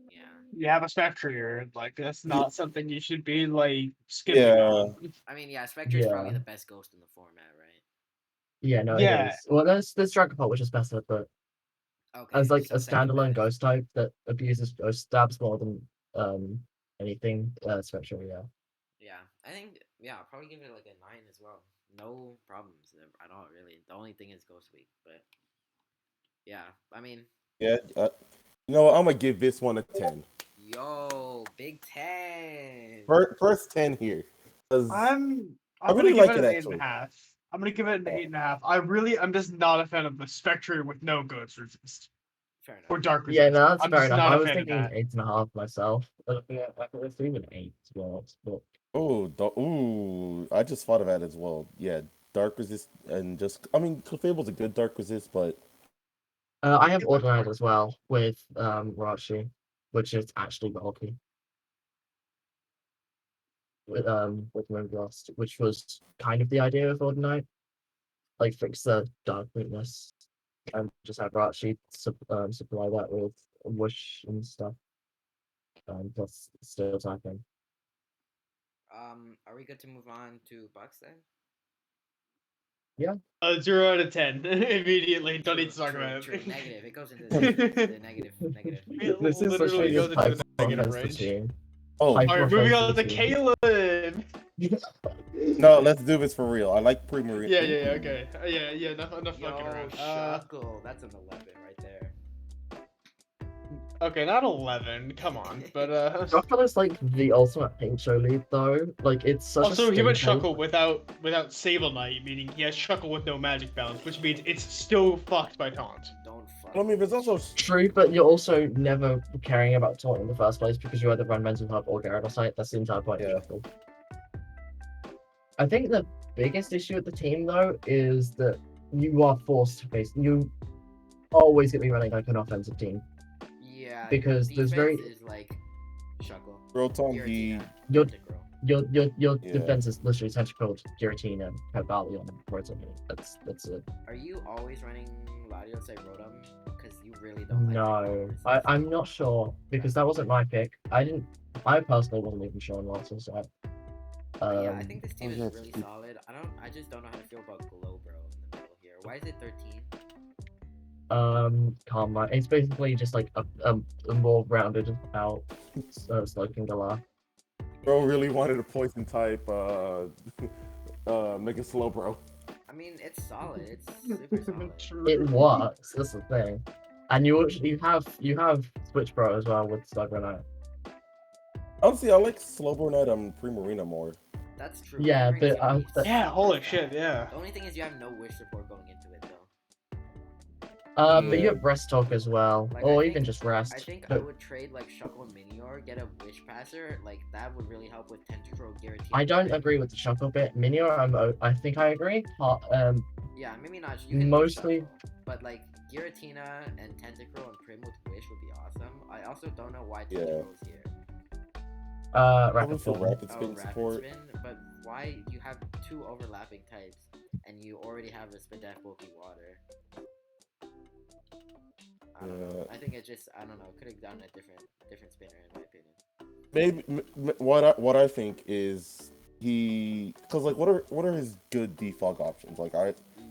yeah. You have a Spectre, like that's not something you should be like skipping yeah, on. I mean, yeah, Spectre is probably Yeah. the best ghost in the format, right? Yeah, no, it Yeah, is. Well, there's Dragapult, which is better, but Okay, as like so a second standalone best. ghost type that abuses ghost stabs more than anything, Spectral, yeah. Yeah, I think I'll probably give it like a 9 as well. No problems at all, really. The only thing is ghost weak, but yeah, I mean, yeah. You know what? I'm gonna give this one a 10. yo, Big Ten. First 10 here, because I'm I I'm gonna really give like it it an eight and a actually. half. I'm gonna give it an 8.5. I'm just not a fan of the Spectre with no ghost resist Fair enough. or dark Yeah, resist. no, that's I'm fair just enough. not I a was fan of thinking that. 8.5 myself. But yeah, I could have even 8 to be honest. But Ooh, I just thought of that as well. Yeah, dark resist and just I mean, Clefable's a good dark resist, but I have Ordinary as well with Rachi, which is actually bulky. With Moonblast, which was kind of the idea of Ordinary. Like fix the dark weakness and just have Rachi supply that with Whoosh and stuff. Plus still typing. Are we good to move on to Bucks then? Yeah. 0 out of 10 immediately. Don't need to talk True, about true. it. Negative. It goes into the negative. It This is literally literally goes just into hyper the negative offense the range. team. oh Hyper All right, moving offense on the to team. Caleb. no, let's do this for real. I like Pre-Marine. Yeah, okay. Yeah, enough fucking Yo, around. Shuckle. That's an 11 right there. Okay, not 11. Come on, but Shuckle is like the ultimate Pincho lead though. Like it's such also a he went staple. Shuckle without Sable Knight, meaning he has Shuckle with no magic balance, which means it's still fucked by taunt. Don't fuck. I mean, there's also True, but you're also never caring about taunt in the first place because you either run Mental Hub or Gyarados Sight. That's the entire point of Yeah. Shuckle. I think the biggest issue with the team though is that you are forced to face. You always get me running like an offensive team Yeah, because your there's defense very is like Shuckle. Rotom, Giratina, Your- Tentacruel. your Yeah. defense is literally Tentacruel, Giratina, Cavalion, and Rotom. That's it. Are you always running Latios like Rotom? Because you really don't like No, Technical resist. I'm not sure because that wasn't my pick. I personally wasn't even sure on Latios. So But yeah, I think this team is yes. really solid. I just don't know how to feel about Glowbro in the middle here. Why is it 13? Karma. It's basically just like a more rounded out Slowking Galar. bro really wanted a poison type. Make it slow, bro. I mean, it's solid. It's super solid. It works. That's the thing. And you have Switch Pro as well with Stagronite. Honestly, I like Slowbro Knight on Primarina more. That's true. Yeah, Primarina's but, gonna be that- Yeah, super holy fast. shit, yeah. The only thing is you have no wish support going into it though. But you Yeah. have Rest Talk as well, Like, or I even think- just Rest. I think I But would trade like Shuckle and Minior, get a Wish Passer. Like that would really help with Tentacruel, Giratina. I don't agree with the Shuckle bit. Minior, I think I agree. Yeah, maybe not. You can Mostly- do Shuckle, but like Giratina and Tentacruel and Prim with Wish would be awesome. I also don't know why Yeah. Tentacruel is here. Probably Rapid for Fire. rapid Oh, spin rapid support. spin. But why you have two overlapping types, and you already have a Spadef bulky water? I don't know. I think it just I don't know. Could have done a different spinner in my opinion. Maybe what I think is because like what are his good defog options? Like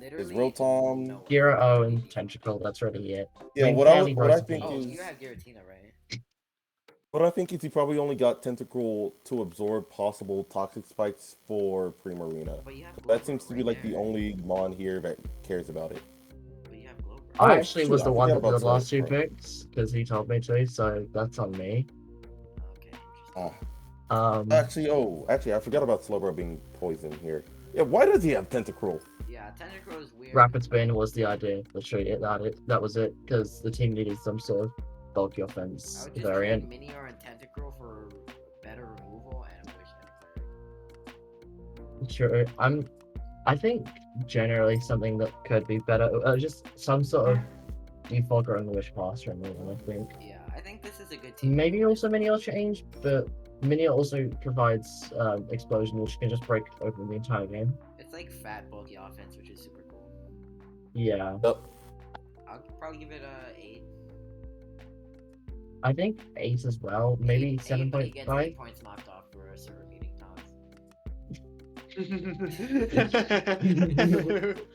Literally Rotom. no one. Giro O and Tentacle, that's really it. Yeah, mean, what fairly I rosy think Oh, is you have Giratina, right? what I think is he probably only got Tentacruel to absorb possible toxic spikes for Primarina. But you have Glowbro, That seems to be right like there. the only mon here that cares about it. But you have Glowbro. Oh, I actually shoot, was I the one forgot that did the about last two Slowbro. picks because he told me to, so that's on me. Okay, interesting. Ah, actually, I forgot about Slowbro being poisoned here. Yeah, why does he have Tentacruel? Yeah, Tentacruel is weird. Rapid Spin was the idea. Literally, that was it because the team needed some sort of bulky I offense would just variant. trade Minior and Tentacruel for better removal and a Wish and Sure, I think generally something that could be better, just some sort of defogger on the Wish Pass removal. I think Yeah, I think this is a good team. maybe also Minior change, but Minior also provides explosion, which can just break open the entire game. It's like fat bulky offense, which is super cool. Yeah, I'll probably give it a 8. I think 8 as well. Maybe 8, but he gets 8 7.5. points knocked off for a server meeting toss.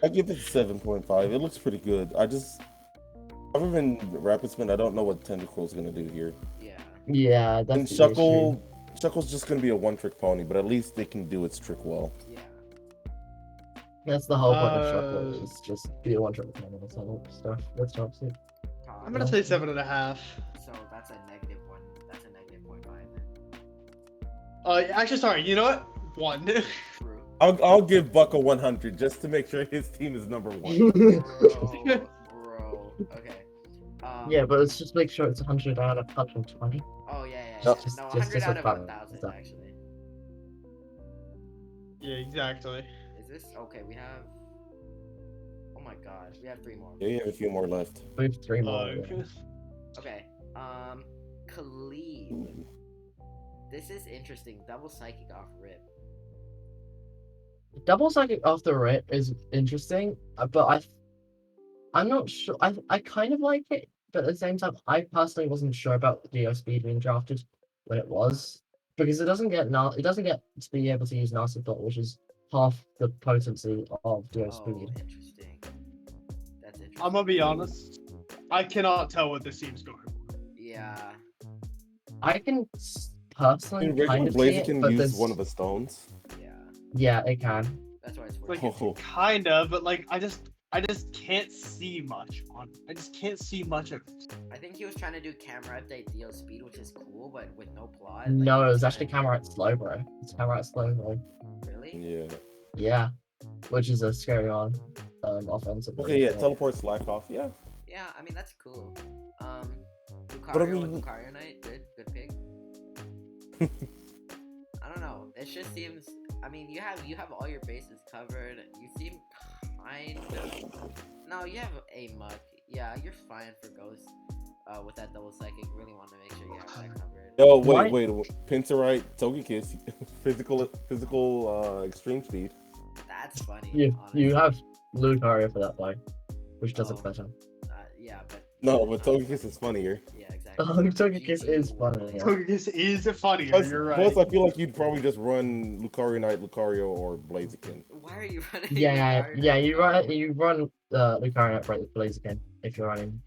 I give it 7.5. It looks pretty good. Other than Rapid Spin, I don't know what Tentacruel's gonna do here. Yeah. Yeah, that's And the issue. Shuckle's just gonna be a one-trick pony, but at least they can do its trick well. Yeah. That's the whole point of Shuckle, is just be a one-trick pony and all that stuff. That's toxic. I'm gonna say 7.5. So that's a negative 1. That's a negative 0.5 then. Actually, sorry. You know what? 1. True. I'll give Buck a 100 just to make sure his team is number 1. Bro. Okay. Yeah, but let's just make sure it's 100 out of 120. Oh yeah. Just- No, just 100 out a of balance, 1,000 stuff. actually. Yeah, exactly. Is this okay? We have. Oh my god, we have 3 more. Yeah, you have a few more left. We have 3 more. Okay. Khalid. This is interesting. Double psychic off rip. Double Psychic off the rip is interesting, but I'm not sure. I kind of like it, but at the same time, I personally wasn't sure about the Dio Speed being drafted when it was, because it doesn't get to be able to use Nasty Thought, which is half the potency of Dio Oh, Speed. interesting. That's interesting. I'm gonna be honest. I cannot tell what this team's going for. Yeah. I can I personally mean, regular kind of see it, Blaziken but use there's one of the stones. Yeah. yeah, it can. That's why it's Like, working. Oh. kinda, but like, I just can't see much on. I just can't see much of it. I think he was trying to do camera update Dio Speed, which is cool, but with no plot. No, he it was trying actually to- camera at slow, bro. It's camera at slow, bro. Really? Yeah. Yeah, which is a scary one. Offensively. Okay, yeah, but- teleport slack off. Yeah. Yeah, I mean that's cool. Lucario But I mean- with Lucario Knight, good pick. I don't know. It just seems. I mean, you have all your bases covered. You seem kind of. No, you have a muck. Yeah, you're fine for Ghost. With that double psychic, really want to make sure you have that covered. Oh Why- wait, Pincerite, Togekiss, physical extreme speed. That's funny. You honestly. have Lucario for that though, which does Oh. it better. Yeah, but. No, but Togekiss is funnier. Yeah, exactly. Oh, Togekiss is funny. Yeah. Togekiss is funnier. Plus, You're right. plus, I feel like you'd probably just run Lucario Knight, Lucario, or Blaziken. Why are you running? Yeah, Lucario yeah, Knight? you run Lucario Knight Blaziken if you're running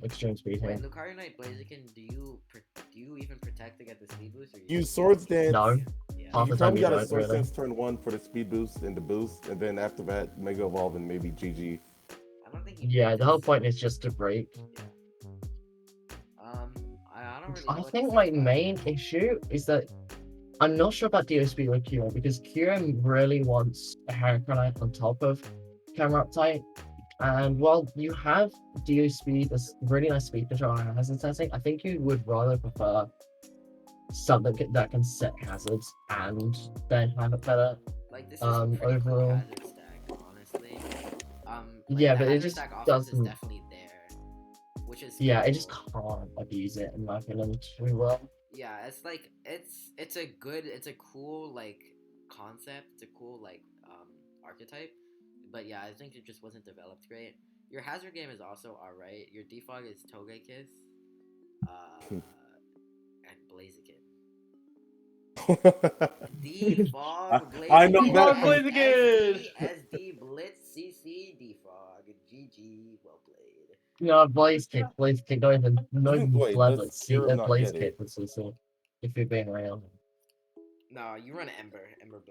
extreme speed Wait, here. Lucario Knight Blaziken, do you even protect to get the speed boost? Or you Use just- Swords Dance. No, Yeah. half You the time probably you got a don't Swords really. Dance turn 1 for the speed boost and the boost, and then after that, Mega Evolve and maybe GG. I don't think you Yeah, need the whole this. point is just to break. Yeah. I don't really know I what to think say my about it. main issue is that I'm not sure about DOSP with Kieran because Kieran really wants a Hurricane on top of camera uptight. And while you have DO speed, this really nice speed control and hazard setting, I think you would rather prefer something that can set hazards and then have it better. Like this is a pretty cool overall. hazard stack, honestly. Like, Yeah, the but it hazard just stack offense is doesn't. definitely there, which is Yeah, it cool. just can't abuse it in my opinion too well. Yeah, it's like it's a good, it's a cool like concept. It's a cool like archetype. But yeah, I think it just wasn't developed great. Your hazard game is also alright. Your defog is Togekiss, and Blaziken. I, Defog I know Blaziken Defog that. Blaziken! SD Blitz CC Defog GG, well played. No, Blaze Kick, not even Wait, blood, does like, see, Kieran not Blaze get Kick it? was so, if you're being real. No, you run Ember Blaziken. Ember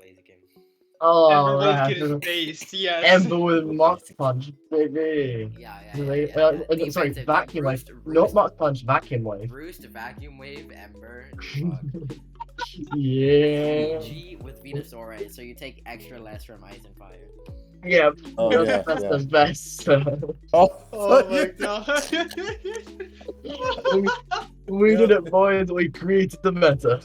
Oh, Blaziken is right. based, yes. Ember with Mach Punch, baby. Sorry, Defensive, yeah. Vacuum Wave. Not Mach Punch, Vacuum Wave. Roost, Vacuum Wave, Ember, Defog. Yeah. GG with Venusaur, so you take extra less from Ice and Fire. Yeah, Oh yeah, that's yeah. the best. Oh my god. We did it, boys. We created the meta.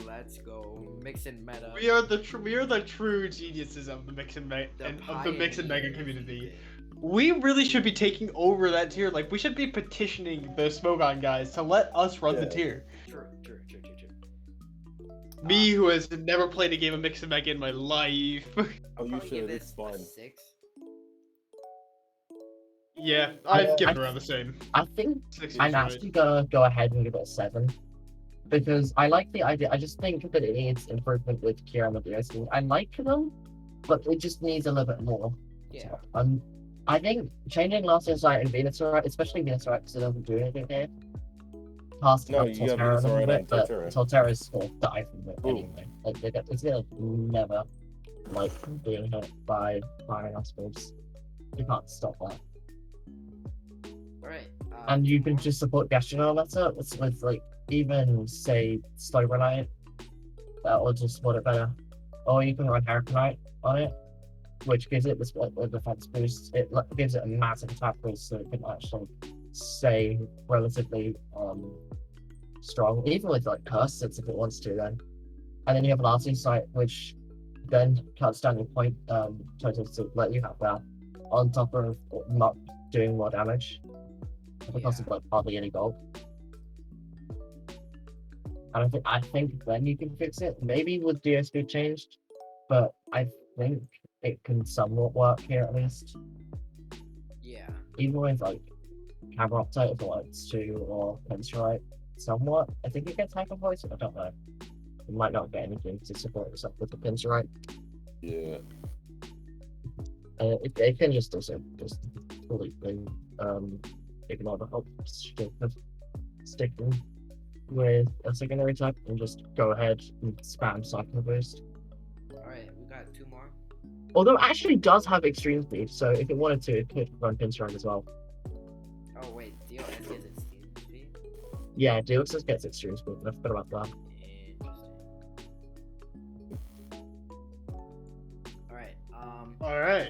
Let's go. Mix and meta. we are the true geniuses of the mix and mega pioneers. community. We really should be taking over that tier. Like, we should be petitioning the Smogon guys to let us run the Yeah. tier. True. Me, who has never played a game of mix and mega in my life. Oh, you Probably give should. this It's a fun. 6. Yeah, I've given around the same. I think 6 I'm is right. actually gonna go ahead and give it a 7. Because I like the idea. I just think that it needs improvement with Kira and the DSC. I like them, but it just needs a little bit more. Yeah. So, I think changing Last Insight and Venusaur, especially Venusaur, because it doesn't do anything here. Past No, up you got Torterra a little Venusaur bit, and but Torterra. Torterra's gonna die from it Ooh. anyway. Like, it's gonna never, like, being hit by fire, I suppose. You can't stop that. Alright. And you can just support Gastronome meta with like, even, say, Slow Reliant. That will just support it better. Or you can run Hurricanite on it, which gives it this defense boost. It gives it a massive attack boost, so it can actually stay relatively strong, even with like Curse Sits if it wants to then. And then you have an RC Sight, which then cuts down your point total to let you have that, on top of not doing more damage because of like hardly any gold. And I think then you can fix it. Maybe with DSP changed, but I think it can somewhat work here at least. Yeah. Even with like Camera Optite if it wants to, or Pinstrike, somewhat. I think it gets Hyper Voice, I don't know. It might not get anything to support yourself with the Pinstrike. Yeah. It can just also just completely ignore the whole shit of sticking with a secondary type and just go ahead and spam Cyclone Boost. Alright, we got 2 more. Although it actually does have extreme speed, so if it wanted to, it could run Pinstrike as well. Oh wait, DOS gets its steam speed? Yeah, Deluxus gets extreme speed, I forgot about that. Interesting. Alright, Alright.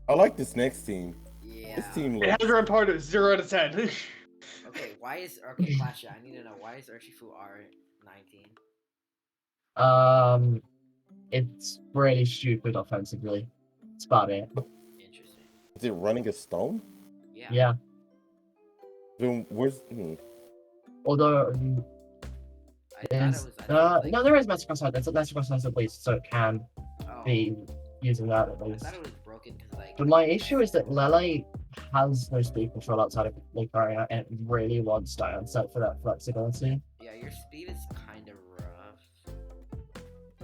I like this next team. yeah. This team It looks. has a run part of 0 out of 10. Okay, Flash, I need to know, why is Urshifu R19? It's really stupid offensively. It's about it. Interesting. Is it running a stone? Yeah. Then where's? Although I thought it was like, no, there is Master Cross Side. There's a Master Cross Side at least, so it can oh, be using that at I least. thought it was broken because like. But my issue is that Lele has no speed control outside of Lake Area and it really wants Dion set for that flexibility. Yeah, your speed is kind of rough.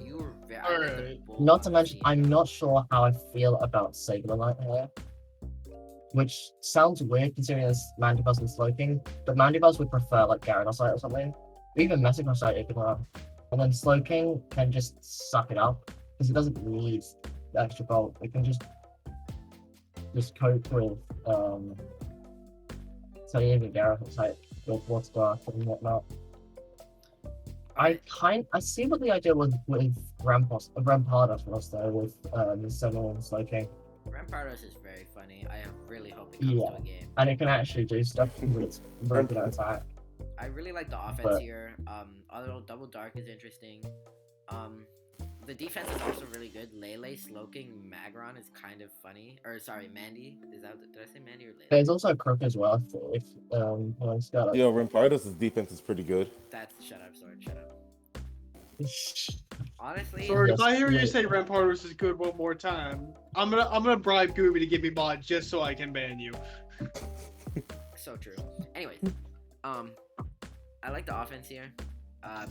You were very. Alright. Not to mention, I'm not sure how I feel about Sableye here. Which sounds weird considering there's Mandibuzz and Slowking, but Mandibuzz would prefer like Gyarados or something. Or even Metagrossite if it were. And then Slowking can just suck it up, because it doesn't need the extra bulk. It can just cope with so even Gyarados with Water Dark and whatnot. I see what the idea was with Rampardos was though, with Sentinel and Slowking. Rampardos is very funny. I really hope it comes to a game. And it can actually do stuff with its very good attack. I really like the offense But- here. Although Double Dark is interesting. The defense is also really good. Lele sloking Magron is kind of funny. Or sorry, Mandy. Did I say Mandy or Lele? There's also Crook as well. If it's got Yo, Rampardos' defense is pretty good. Shut up, Sword. Shut up. Honestly, Sorry, if Yes, I hear you yeah. say Rampardos is good one more time, I'm gonna bribe Gooby to give me mod just so I can ban you. so true. Anyways, I like the offense here.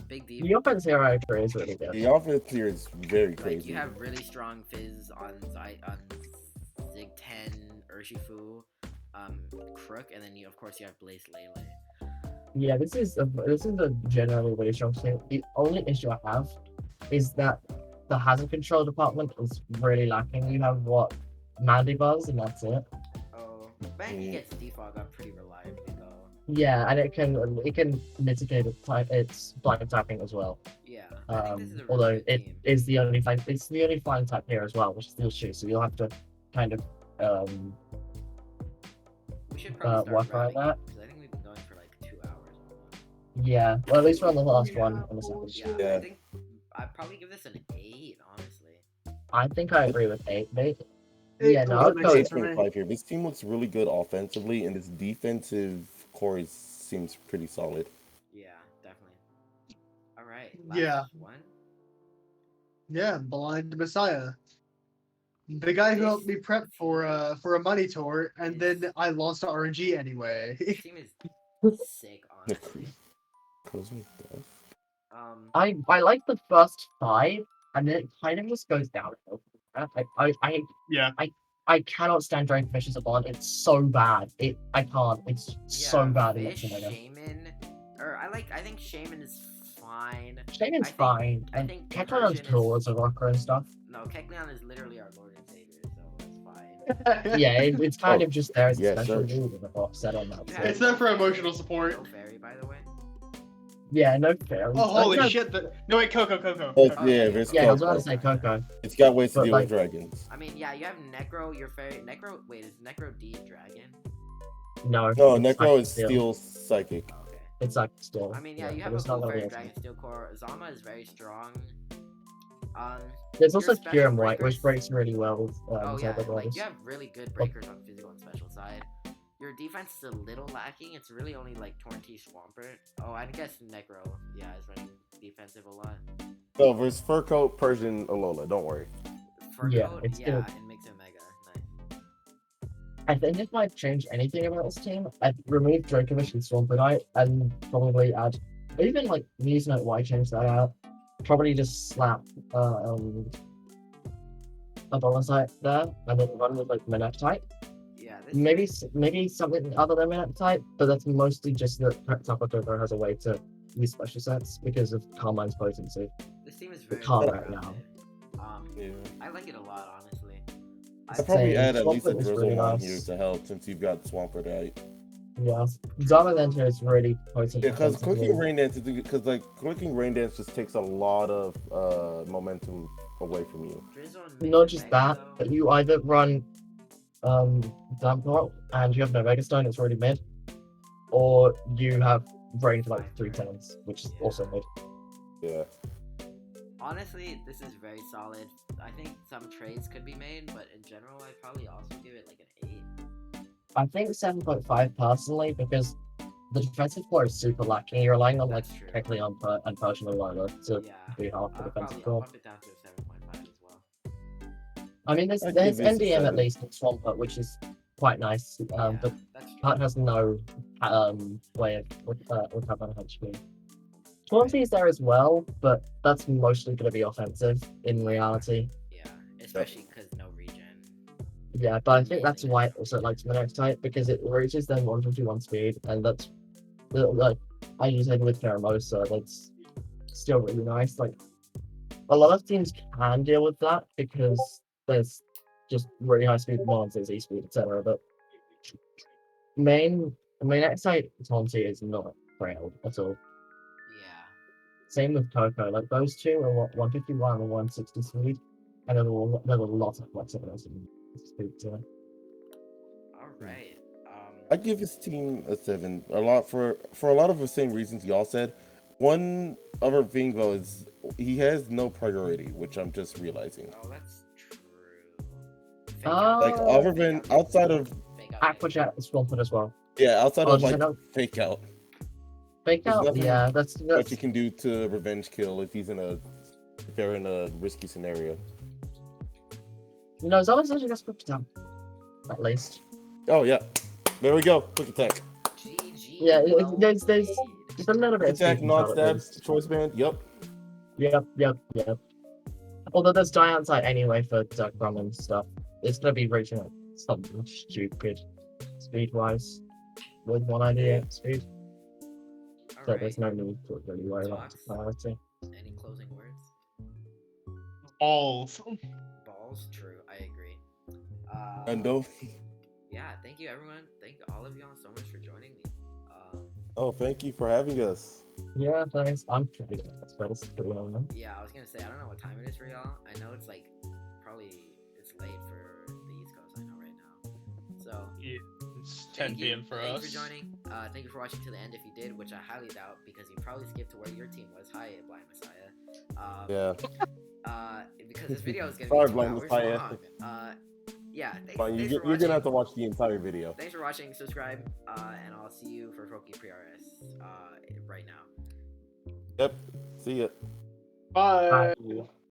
Big D. The offense here actually is really good. The offense here is very Like crazy. you have really strong Fizz on Zig 10, Urshifu, Crook, and then of course you have Blaze Lele. Yeah, this is a generally really strong team. The only issue I have is that the hazard control department is really lacking. You have what, Mandy Buzz, and that's it. Oh, Mandy gets defog up pretty reliably though. Yeah, and it can mitigate its blind tapping as well. Yeah, I think this is a really Although good it team. is the only flying type here as well, which is the issue. So you'll have to kind of We should probably work start around routing that. because I think we've been going for like 2 hours. Yeah, well, at least we're on the last one in a second. Yeah, Yeah. I think I'd probably give this an 8, honestly. I think I agree with 8, mate. Eight Yeah, no, would I'd make go sense with for me. 8.5 here. This team looks really good offensively, and its defensive core seems pretty solid. Yeah, definitely. All right. Yeah. Last one. Yeah, Blind Messiah. The guy who helped me prep for a money tour, and then I lost to RNG anyway. This team is sick, honestly. Cosmic Death. I like the first 5, and then it kind of just goes downhill. Yeah. I cannot stand Dragon Fish as a bond. It's so bad. I can't. It's so bad in Fish, Mixer Mega. Shaman, I think Shaman is fine. Shaman's I think- fine, I and think Keklon's Persian cool is- as a rocker and stuff. No, Kecleon is literally our Lord and Savior, so it's fine. Yeah, it's kind of just there as a yeah, special sure. move and a offset on that. You So. have It's there for no emotional fairy- support. No fairy, by the way. Yeah, no fair. Oh, holy shit. No, wait, Coco. Oh, Okay, yeah, there's Yeah, I was Coco. about to say Coco. It's got ways to But, deal like- with dragons. I mean, yeah, you have Necro, your fairy. Necro, wait, is Necro D dragon? No, No, it's Necro like is steel psychic. Okay. It's like still. I mean, yeah, you have but a it's not full gonna be fairy as- dragon steel core. Zama is very strong. There's your also special Pure and White, breakers- which breaks really well with Oh yeah, Zelda like Brothers. you have really good breakers on physical and special side. Your defense is a little lacking. It's really only like Tornty Swampert. Oh, I guess Necro, yeah, is running defensive a lot. No, there's Fur Coat, Persian, Alola. Don't worry. Fur Yeah, Coat, it's yeah, still- and Mix and Mega. Nice. I think if I change anything about this team, I'd remove Dracovish and Swampert and probably add, even like Musenet, why change that out? Probably just slap a Bonusite there and then run with like Minectite. Yeah, this Maybe something other than Minectite, but that's mostly just that Tapu Koko has a way to use special sets because of Carmine's potency. This team is very calm well right now. rounded. Yeah. I like it a lot, honestly. I'd probably Same. add at least a Swampert is Drizzle really on nice. here to help since you've got Swampert right. Yeah, Zamazenta is really potent. Yeah, because defensively. clicking Rain Dance, clicking Rain Dance just takes a lot of momentum away from you. Drizzle and Mix Not and just Mega, that, though, but you either run Damport and you have no Megastone, it's already mid, or you have Rain for like 3 turns, which is also mid. Yeah. Honestly, this is very solid. I think some trades could be made, but in general, I'd probably also give it like an 8. I think 7.5 personally, because the defensive core is super lacking. You're relying on like That's true. Kecleon and Persian Alola to Yeah, be half the I'll defensive probably core. bump it down to a 7.5 as well. I mean, there's I'd there's give this a NDM at 7. least in Swampert, which is quite nice, Yeah, but that's true. Pat has no way of recovering HP. Taunty is there as well, but that's mostly going to be offensive in reality. Yeah, especially because no regen. Yeah, but I think that's why it also likes Minectite, because it reaches then 151 speed, and that's like I use it with Pheromosa. That's still really nice. Like a lot of teams can deal with that because there's just really high speed monsters, E speed, etc. But main Minectite Taunty is not frail at all. Yeah. Same with Coco. Like those two are what 151 and 160 speed, and there's a lot of flexibility in speed too. All right. I'd give this team a 7. A lot for a lot of the same reasons y'all said. One other thing though is he has no priority, which I'm just realizing. Oh, that's true. Like Oh. outside of Aquajet is Swampert as well. outside Oh, of just like another- fake out, Fake there's out? nothing Yeah, that's what you can do to revenge kill if they're in a risky scenario. as long as you just put it down. At least. Oh yeah, there we go. Quick attack. GG. Yeah, well there's played. just a little bit Quick of speed attack, non control at stab, least. choice band. Yep. Yep. Although there's downside anyway for Duck Run and stuff. It's gonna be reaching something stupid speed wise. With 198 speed. So Alright. there's no need to really worry about Talks. priority. Any closing words? Balls. Balls? True, I agree. Endo. Yeah, thank you everyone. Thank all of y'all so much for joining me. Oh, thank you for having us. Yeah, thanks. I'm pretty pretty long. Yeah, I was gonna say, I don't know what time it is for y'all. I know it's like, it's late for the East Coast, I know right now. So, Yeah, it's 10 p.m. for thank us. you for joining. Thank you for watching to the end if you did, which I highly doubt because you probably skipped to where your team was. Hi, Blind Messiah. Yeah. Because this video is gonna Sorry, be 2 Blind hours Messiah. long. Yeah, Fine, thanks you're for gonna watching. have to watch the entire video. Thanks for watching. Subscribe, and I'll see you for Roki PRS right now. Yep. See ya. Bye. Bye.